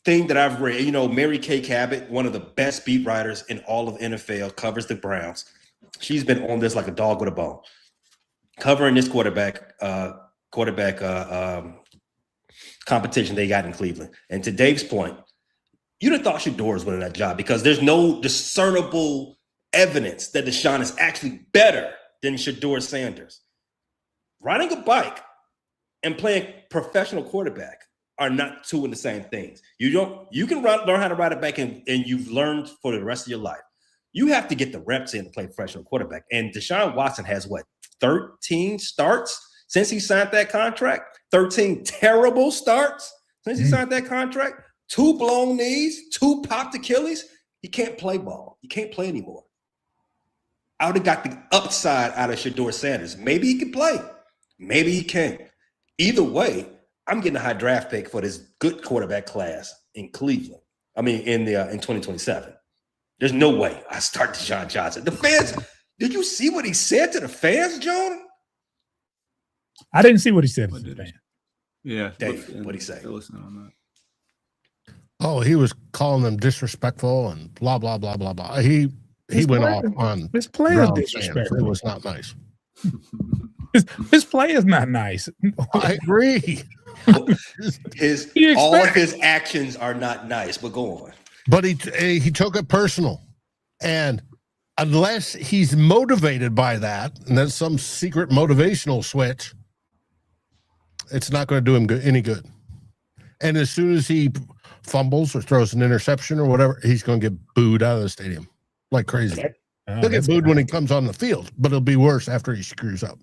thing that I've read, Mary Kay Cabot, one of the best beat writers in all of NFL, covers the Browns. she's been on this like a dog with a bone, covering this quarterback competition they got in Cleveland. And to Dave's point, you'd have thought Shador was winning that job because there's no discernible evidence that Deshaun is actually better than Shador Sanders. Riding a bike and playing professional quarterback are not two in the same things. You can learn how to ride a bike and you've learned for the rest of your life. You have to get the reps in to play professional quarterback. And Deshaun Watson has 13 starts since he signed that contract? 13 terrible starts since he signed that contract? 2 blown knees, 2 popped Achilles. He can't play ball. He can't play anymore. I would have got the upside out of Shador Sanders. Maybe he can play. Maybe he can't. Either way, I'm getting a high draft pick for this good quarterback class in Cleveland. I mean, in 2027. There's no way I start Deshaun Johnson. The fans, did you see what he said to the fans, John? I didn't see what he said to the fans. Yeah. Dave, what'd he say? Oh, he was calling them disrespectful and blah, blah, blah, blah, blah. He went off on his players disrespectful. It was not nice. His play is not nice. I agree. All of his actions are not nice, but go on. But he took it personal. And unless he's motivated by that, and that's some secret motivational switch, it's not going to do him any good. And as soon as he fumbles or throws an interception or whatever, he's going to get booed out of the stadium like crazy. He'll get booed when he comes on the field, but it'll be worse after he screws up.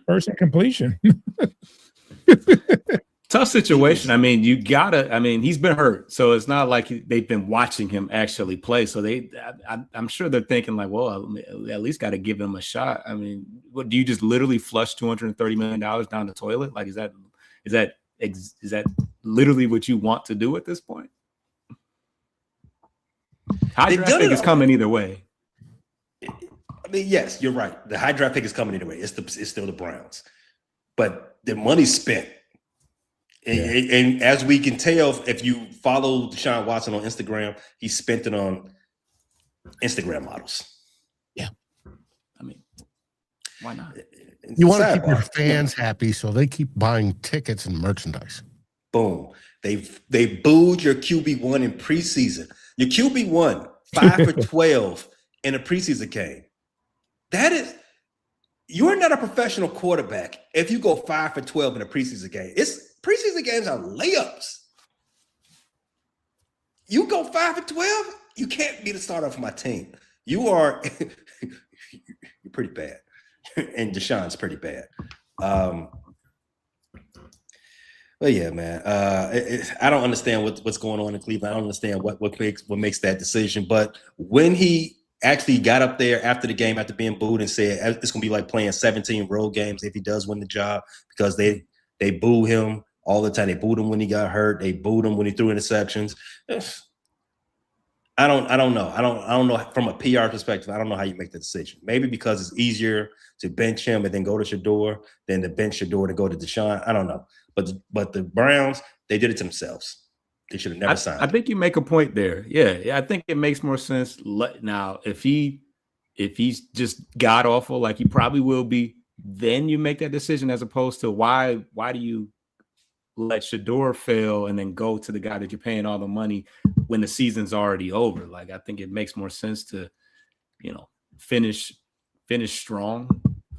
First incompletion. Tough situation. I mean, he's been hurt, so it's not like they've been watching him actually play. So I'm sure they're thinking like, well, at least got to give him a shot. I mean, what do you just literally flush $230 million down the toilet? Like, is that literally what you want to do at this point? High draft pick is coming either way. I mean, yes, you're right. The high draft pick is coming either way. It's still the Browns, but the money's spent. And as we can tell, if you follow Deshaun Watson on Instagram, he spent it on Instagram models. Yeah. I mean, why not? You want to keep your fans happy, so they keep buying tickets and merchandise. Boom. They booed your QB1 in preseason. Your QB1, 5 for 12 in a preseason game. You're not a professional quarterback if you go 5 for 12 in a preseason game. Preseason games are layups. You go 5 for 12, you can't be the starter for my team. You're pretty bad. And Deshaun's pretty bad. But yeah, man, I don't understand what's going on in Cleveland. I don't understand what makes that decision. But when he actually got up there after the game, after being booed, and said it's going to be like playing 17 road games if he does win the job, because they boo him all the time. They booed him when he got hurt. They booed him when he threw interceptions. I don't know. I don't know from a PR perspective. I don't know how you make the decision. Maybe because it's easier to bench him and then go to Shador than to bench Shador to go to Deshaun. I don't know. But the Browns, they did it to themselves. They should have never signed. I think you make a point there. Yeah, I think it makes more sense now. If he's just god awful, like he probably will be, then you make that decision, as opposed to why do you let Shador fail and then go to the guy that you're paying all the money when the season's already over? Like, I think it makes more sense to, finish strong,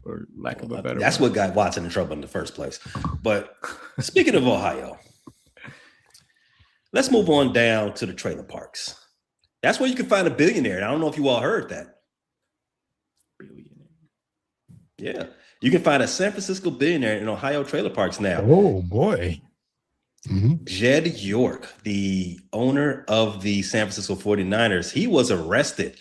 for lack of a better That's word. what got Watson in trouble in the first place. But speaking of Ohio, let's move on down to the trailer parks. That's where you can find a billionaire. And I don't know if you all heard that. Yeah. You can find a San Francisco billionaire in Ohio trailer parks now. Oh, boy. Mm-hmm. Jed York, the owner of the San Francisco 49ers, he was arrested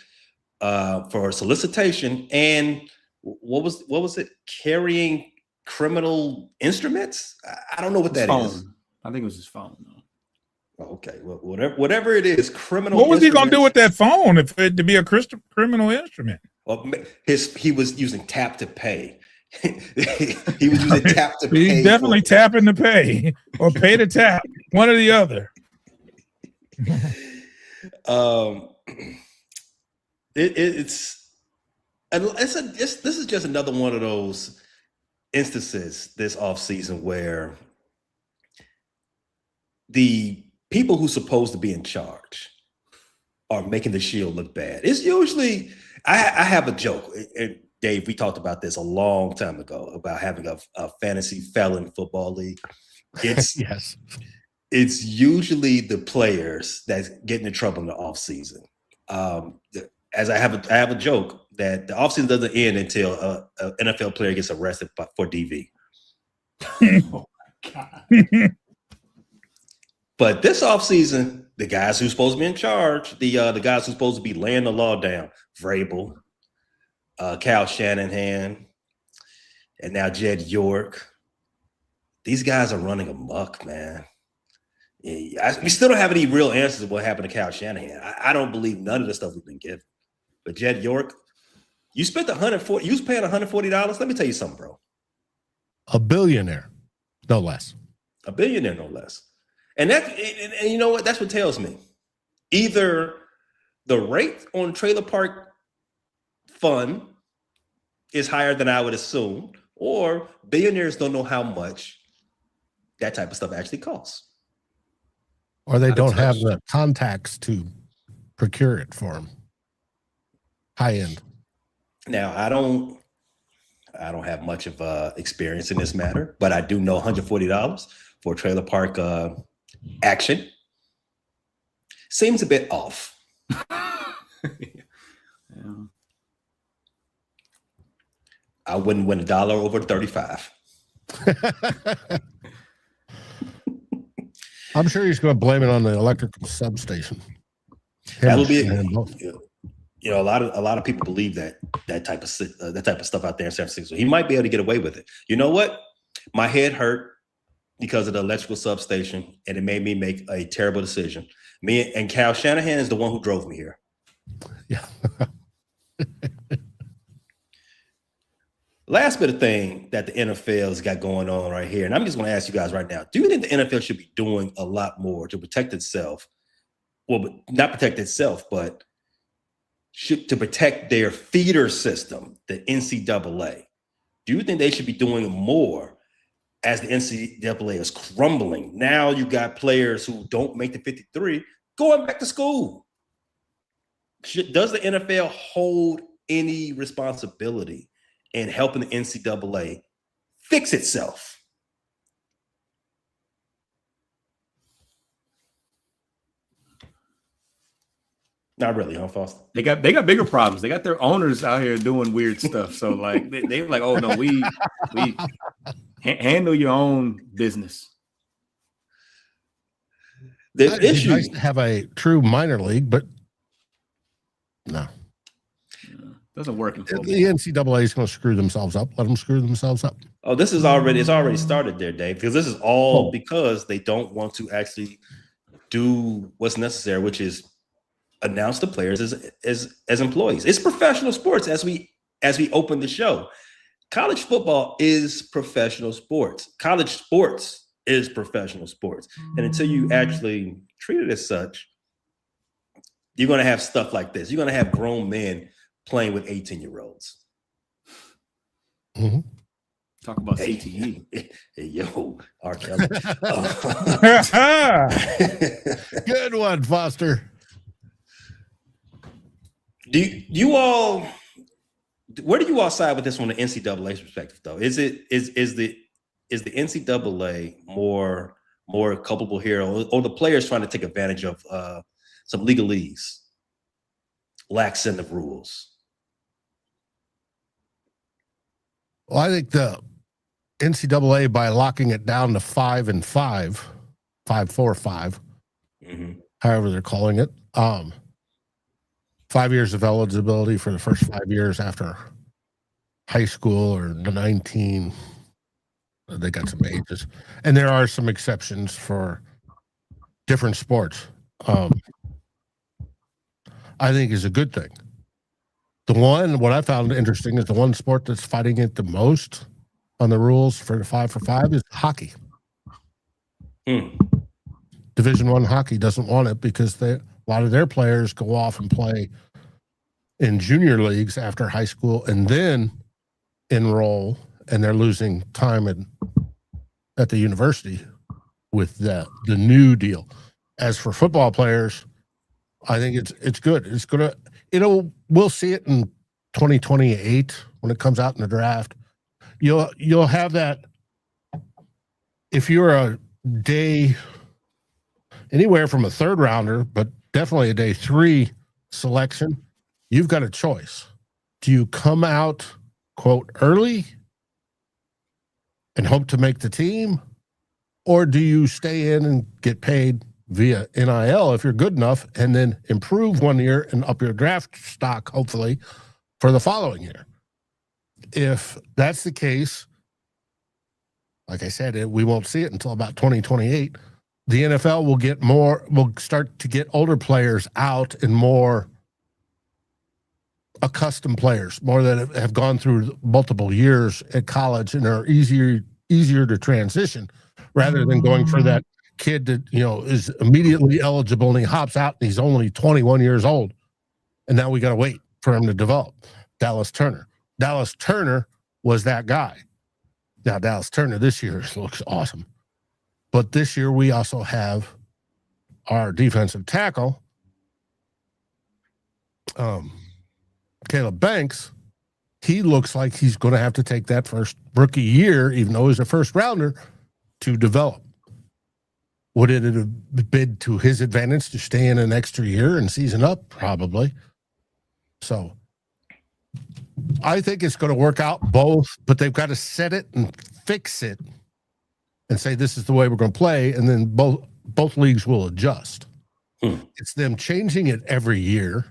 for solicitation and what was it? Carrying criminal instruments? I don't know what that is. I think it was his phone, though. Okay, well, whatever it is, criminal. What was he going to do with that phone if it to be a criminal instrument? Well, he was using tap to pay. He was using tap to pay. He's definitely tapping to pay or pay to tap, one or the other. It's And this is just another one of those instances this offseason where the people who's supposed to be in charge are making the Shield look bad. It's usually, I have a joke, and Dave, we talked about this a long time ago about having a fantasy felon football league. It's Yes. It's usually the players that get into trouble in the offseason. As I have a joke that the offseason doesn't end until an NFL player gets arrested for DV. Oh my God. But this offseason, the guys who's supposed to be in charge, the guys who's supposed to be laying the law down, Vrabel, Kyle Shanahan, and now Jed York. These guys are running amok, man. We still don't have any real answers to what happened to Kyle Shanahan. I don't believe none of the stuff we've been given. But Jed York, you spent $140. You was paying $140. Let me tell you something, bro. A billionaire, no less. A billionaire, no less. And you know what? That's what tells me. Either the rate on trailer park fund is higher than I would assume, or billionaires don't know how much that type of stuff actually costs. Or they don't have the contacts to procure it for them. High end. Now, I don't have much of experience in this matter, but I do know $140 for a trailer park action seems a bit off. Yeah. I wouldn't win $1 over 35. I'm sure he's going to blame it on the electrical substation. That'll be, you know, a lot of people believe that type of stuff out there in San Francisco. He might be able to get away with it. You know what? My head hurt because of the electrical substation, and it made me make a terrible decision. Me and Kyle Shanahan is the one who drove me here. Yeah. Last bit of thing that the NFL's got going on right here, and I'm just going to ask you guys right now, do you think the NFL should be doing a lot more to protect itself? Well, not protect itself, but to protect their feeder system, the NCAA. Do you think they should be doing more as the NCAA is crumbling? Now you got players who don't make the 53 going back to school. Does the NFL hold any responsibility in helping the NCAA fix itself? Not really, huh, Foster? They got bigger problems. They got their owners out here doing weird stuff. So like they're like, oh no, we handle your own business. The It'd issue be nice to have a true minor league, but no. Doesn't work in football. The NCAA is going to screw themselves up. Let them screw themselves up. Oh, it's already started there, Dave, because this is all because they don't want to actually do what's necessary, which is announce the players as employees. It's professional sports as we open the show. College football is professional sports. College sports is professional sports. And until you actually treat it as such, you're going to have stuff like this. You're going to have grown men playing with 18-year-olds. Mm-hmm. Talk about CTE. Hey, yo, R. Kelly. Good one, Foster. Do you all? Where do you all side with this from the NCAA's perspective, though? Is the NCAA more culpable here, or the players trying to take advantage of some legalese, lax in the rules? Well, I think the NCAA, by locking it down to 5 and 5, 5-4-5, however they're calling it, 5 years of eligibility for the first 5 years after high school, or 19. They got some ages, and there are some exceptions for different sports. I think is a good thing. What I found interesting is the one sport that's fighting it the most on the rules for the 5-for-5 is hockey. Division I hockey doesn't want it because a lot of their players go off and play in junior leagues after high school and then enroll, and they're losing time at the university with the new deal. As for football players, I think it's good. We'll see it in 2028 when it comes out in the draft. You'll have that if you're a day anywhere from a third rounder, but definitely a day 3 selection. You've got a choice. Do you come out, quote, early and hope to make the team, or do you stay in and get paid via NIL if you're good enough and then improve 1 year and up your draft stock, hopefully, for the following year? If that's the case, like I said, we won't see it until about 2028. The NFL will start to get older players out and more accustomed players, more that have gone through multiple years at college and are easier to transition, rather than going for that kid that is immediately eligible and he hops out and he's only 21 years old, and now we got to wait for him to develop. Dallas Turner was that guy. Now Dallas Turner this year looks awesome, but this year we also have our defensive tackle, Caleb Banks. He looks like he's going to have to take that first rookie year, even though he's a first rounder, to develop. Would it have been to his advantage to stay in an extra year and season up? Probably. So I think it's going to work out both, but they've got to set it and fix it and say, this is the way we're going to play. And then both leagues will adjust. It's them changing it every year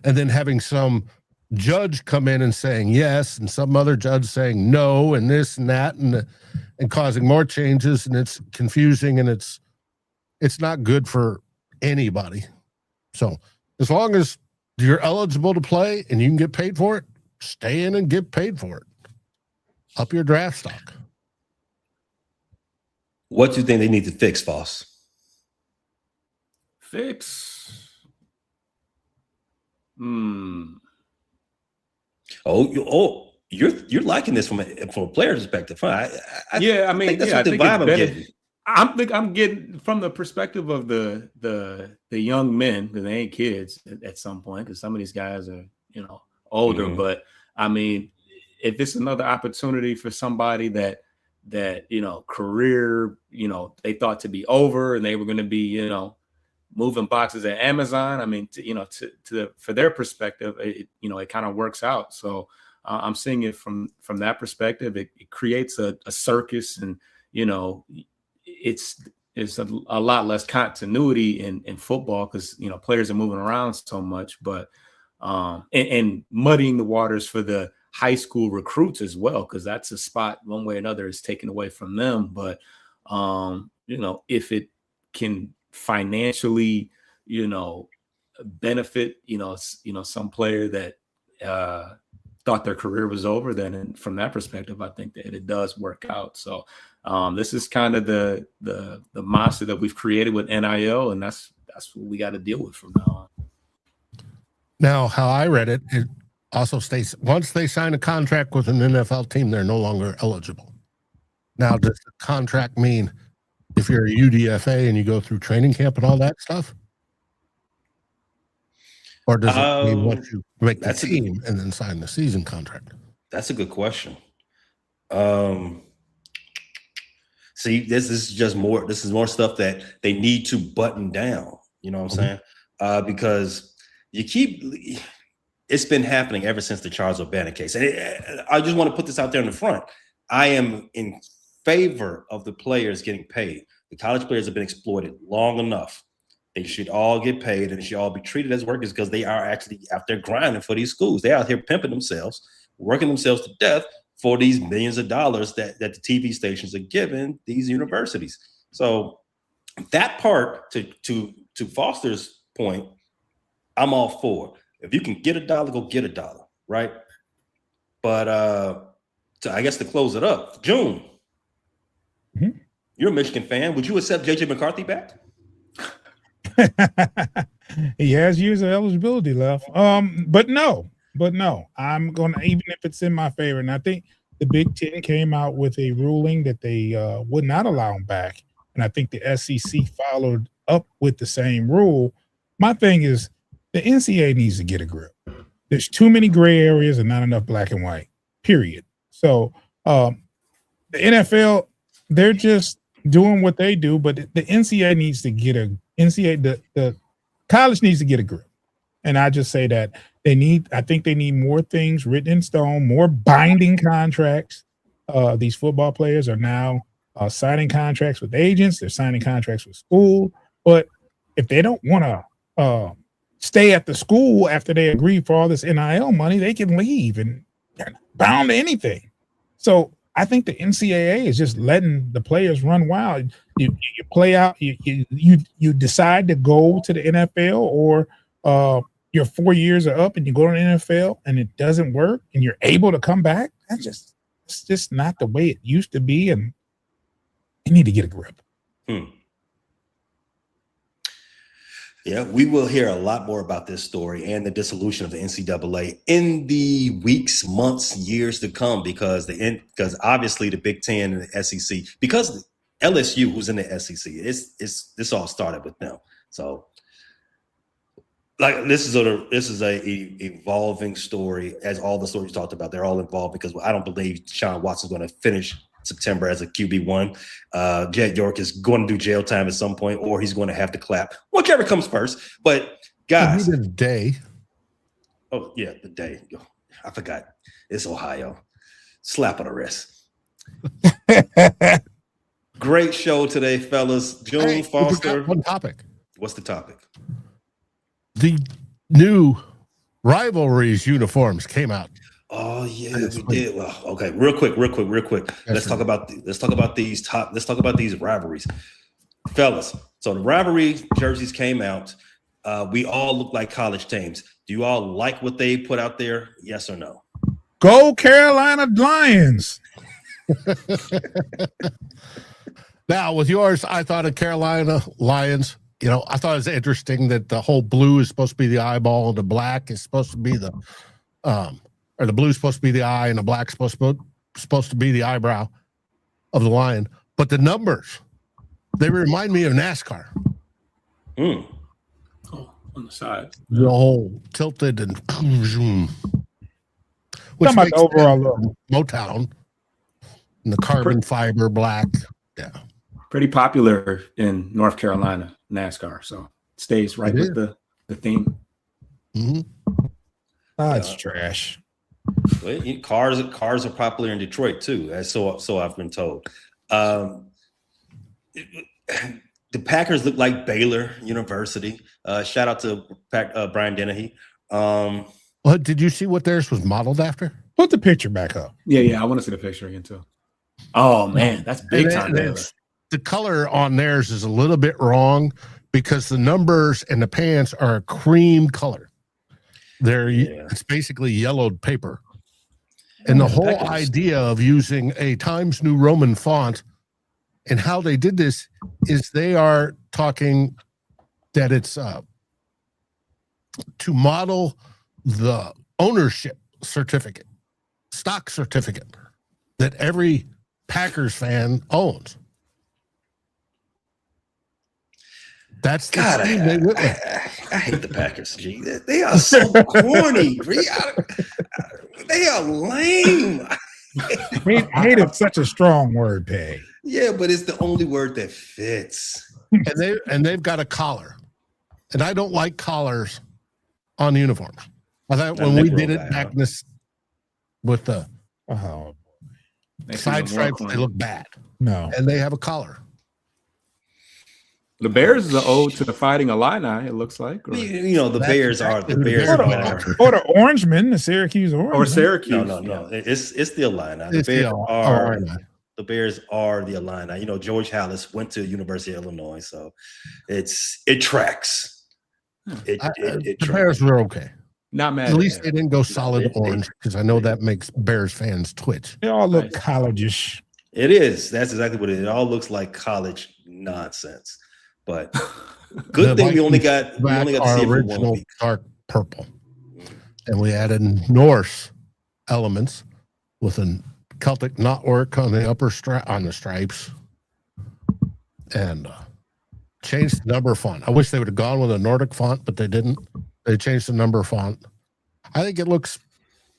and then having some judge come in and saying yes, and some other judge saying no, and this and that, and causing more changes, and it's confusing, and it's not good for anybody. So as long as you're eligible to play and you can get paid for it, stay in and get paid for it. Up your draft stock. What do you think they need to fix, Foss? Fix. You're liking this from a player perspective. I think that's what the vibe I'm getting. I'm getting from the perspective of the young men, because they ain't kids at some point, because some of these guys are older. Mm-hmm. But I mean, if it's another opportunity for somebody that career they thought to be over and they were going to be moving boxes at Amazon, I mean, for their perspective, it kind of works out. So I'm seeing it from that perspective. It creates a circus, and it's a lot less continuity in football, because players are moving around so much, but and muddying the waters for the high school recruits as well, because that's a spot one way or another is taken away from them. But if it can financially benefit some player that thought their career was over, then from that perspective, I think that it does work out. So this is kind of the monster that we've created with NIL, and that's what we got to deal with from now on. Now, how I read it, it also states once they sign a contract with an NFL team, they're no longer eligible. Now, does the contract mean if you're a UDFA and you go through training camp and all that stuff? Or does it mean once you make the team and then sign the season contract? That's a good question. See, this is more stuff that they need to button down. You know what I'm saying? Because it's been happening ever since the Charles O'Bannon case. And I just want to put this out there in the front. I am in favor of the players getting paid. The college players have been exploited long enough. They should all get paid, and they should all be treated as workers, because they are actually out there grinding for these schools. They're out here pimping themselves, working themselves to death for these millions of dollars that the TV stations are giving these universities. So that part, to Foster's point, I'm all for. If you can get a dollar, go get a dollar, right? But I guess to close it up, June, you're a Michigan fan. Would you accept JJ McCarthy back? He has years of eligibility left. But no, I'm gonna, even if it's in my favor, and I think the Big Ten came out with a ruling that they would not allow him back, and I think the SEC followed up with the same rule. My thing is the NCAA needs to get a grip. There's too many gray areas and not enough black and white. Period. So the NFL, they're just doing what they do, but the NCAA needs to get the college needs to get a grip. And I just say that I think they need more things written in stone, more binding contracts. These football players are now signing contracts with agents. They're signing contracts with school. But if they don't want to stay at the school after they agree for all this NIL money, they can leave and they're not bound to anything. So I think the NCAA is just letting the players run wild. You play out, you decide to go to the NFL, or your 4 years are up and you go to the NFL and it doesn't work and you're able to come back. It's just not the way it used to be, and you need to get a grip. Yeah, we will hear a lot more about this story and the dissolution of the NCAA in the weeks, months, years to come, because obviously the Big Ten and the SEC, because LSU, who's in the SEC, this all started with them. So, like, this is a evolving story, as all the stories talked about. They're all involved, because I don't believe Deshaun Watson's going to finish September as a QB1. Jed York is going to do jail time at some point, or he's going to have to clap, whichever comes first. But guys, the day. Oh yeah, the day. I forgot. It's Ohio. Slap on the wrist. Great show today, fellas. June Foster. One topic. What's the topic? The new rivalries uniforms came out. Oh yeah, we did. Well, okay, real quick. Let's talk about these rivalries, fellas. So the rivalry jerseys came out. We all look like college teams. Do you all like what they put out there? Yes or no? Go Carolina Lions. Now with yours, I thought of Carolina Lions. You know, I thought it was interesting that the whole blue is supposed to be the eyeball and the black is supposed to be the or the blue is supposed to be the eye and the black is supposed to be the eyebrow of the lion. But the numbers, they remind me of NASCAR. Oh, on the side. The whole tilted and which Talking about the overall look. Motown and the carbon fiber black. Yeah. Pretty popular in North Carolina, NASCAR. So it stays right with the theme. Mm-hmm. Oh, it's trash. Well, cars are popular in Detroit too, so I've been told. The Packers look like Baylor University. Shout out to Brian Dennehy. Well, did you see what theirs was modeled after? Put the picture back up. Yeah. I want to see the picture again too. Oh man, that's big time. The color on theirs is a little bit wrong because the numbers and the pants are a cream color. It's basically yellowed paper. And the whole idea of using a Times New Roman font and how they did this is they are talking that it's to model the ownership certificate, stock certificate that every Packers fan owns. That's the God, team they went with. I hate the Packers. G. They are so corny. They are lame. Hate is such a strong word, Pay. Yeah, but it's the only word that fits. And they've got a collar, and I don't like collars on uniforms. I thought when we did it back in this with the side stripes, they look bad. No, and they have a collar. The Bears is an ode to the Fighting Illini, it looks like. Or, the Bears are the Bears or the Orangemen, the Syracuse Orangemen. Or Syracuse. No. It's the Illini. The Bears are the Illini. George Halas went to University of Illinois, so it tracks. The Bears were okay. Not mad. At least they didn't go solid orange, because I know that makes Bears fans twitch. They all look college-ish. It is. That's exactly what it is. It all looks like college nonsense. But good thing we only got to our see it for 1 original week. dark purple, and we added Norse elements with a Celtic knotwork on the upper on the stripes, and changed the number font. I wish they would have gone with a Nordic font, but they didn't. They changed the number font. I think it looks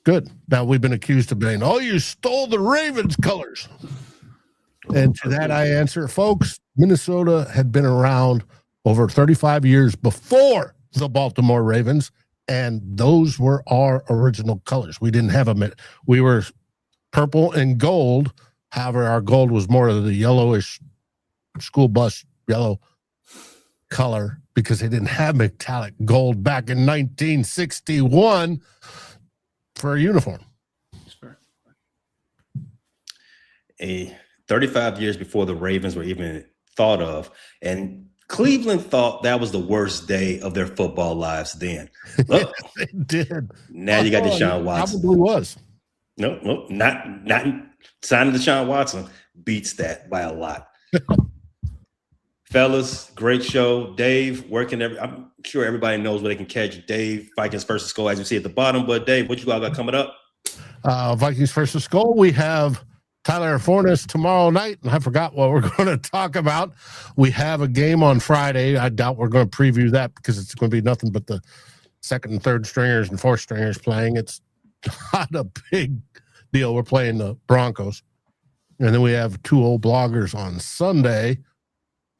good. Now we've been accused of being, oh, you stole the Ravens colors. And to that I answer, folks, Minnesota had been around over 35 years before the Baltimore Ravens, and those were our original colors. We didn't have them. We were purple and gold. However, our gold was more of the yellowish school bus yellow color because they didn't have metallic gold back in 1961 for a uniform. 35 years before the Ravens were even thought of, and Cleveland thought that was the worst day of their football lives then. Look, they did. Now you got Deshaun Watson. Probably was. No, not signing Deshaun Watson beats that by a lot. Fellas, great show. Dave, I'm sure everybody knows where they can catch Dave, Vikings versus Skull, as you see at the bottom. But Dave, what you all got coming up? Vikings versus Skull. We have Tyler Fornes tomorrow night, and I forgot what we're going to talk about. We have a game on Friday. I doubt we're going to preview that because it's going to be nothing but the second and third stringers and fourth stringers playing. It's not a big deal. We're playing the Broncos. And then we have two old bloggers on Sunday.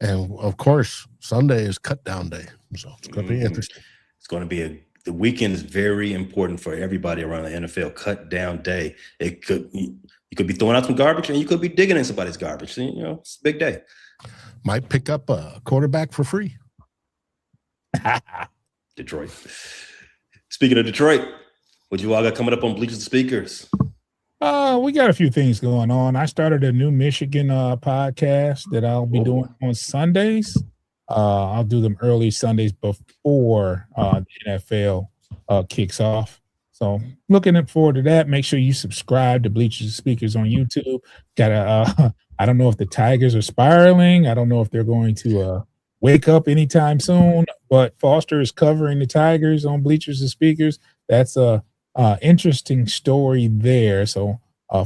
And, of course, Sunday is cut down day. So it's going to be interesting. It's going to be the weekend is very important for everybody around the NFL. Cut down day. You could be throwing out some garbage, and you could be digging in somebody's garbage. So, it's a big day. Might pick up a quarterback for free. Detroit. Speaking of Detroit, what you all got coming up on Bleachers and Speakers? We got a few things going on. I started a new Michigan podcast that I'll be doing on Sundays. I'll do them early Sundays before the NFL kicks off. So looking forward to that. Make sure you subscribe to Bleachers and Speakers on YouTube. I don't know if the Tigers are spiraling. I don't know if they're going to wake up anytime soon, but Foster is covering the Tigers on Bleachers and Speakers. That's a interesting story there. So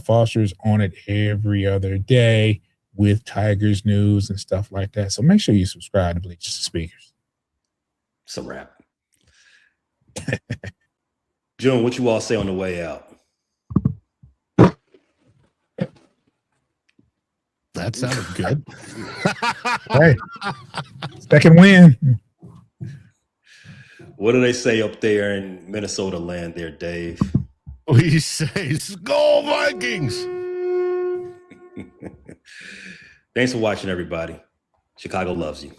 Foster's on it every other day with Tigers news and stuff like that. So make sure you subscribe to Bleachers and Speakers. It's a wrap. June, what you all say on the way out? That sounded good. Hey, second win. What do they say up there in Minnesota land there, Dave? We say, Skull Vikings. Thanks for watching, everybody. Chicago loves you.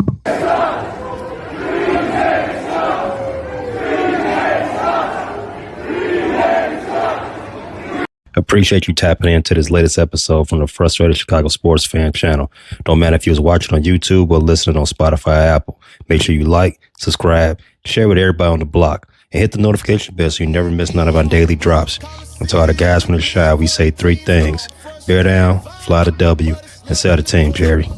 Appreciate you tapping into this latest episode from the Frustrated Chicago Sports Fan channel. Don't matter if you was watching on YouTube or listening on Spotify or Apple. Make sure you like, subscribe, share with everybody on the block, and hit the notification bell so you never miss none of our daily drops. And to all the guys from the shy, we say three things: bear down, fly the W, and sell the team, Jerry.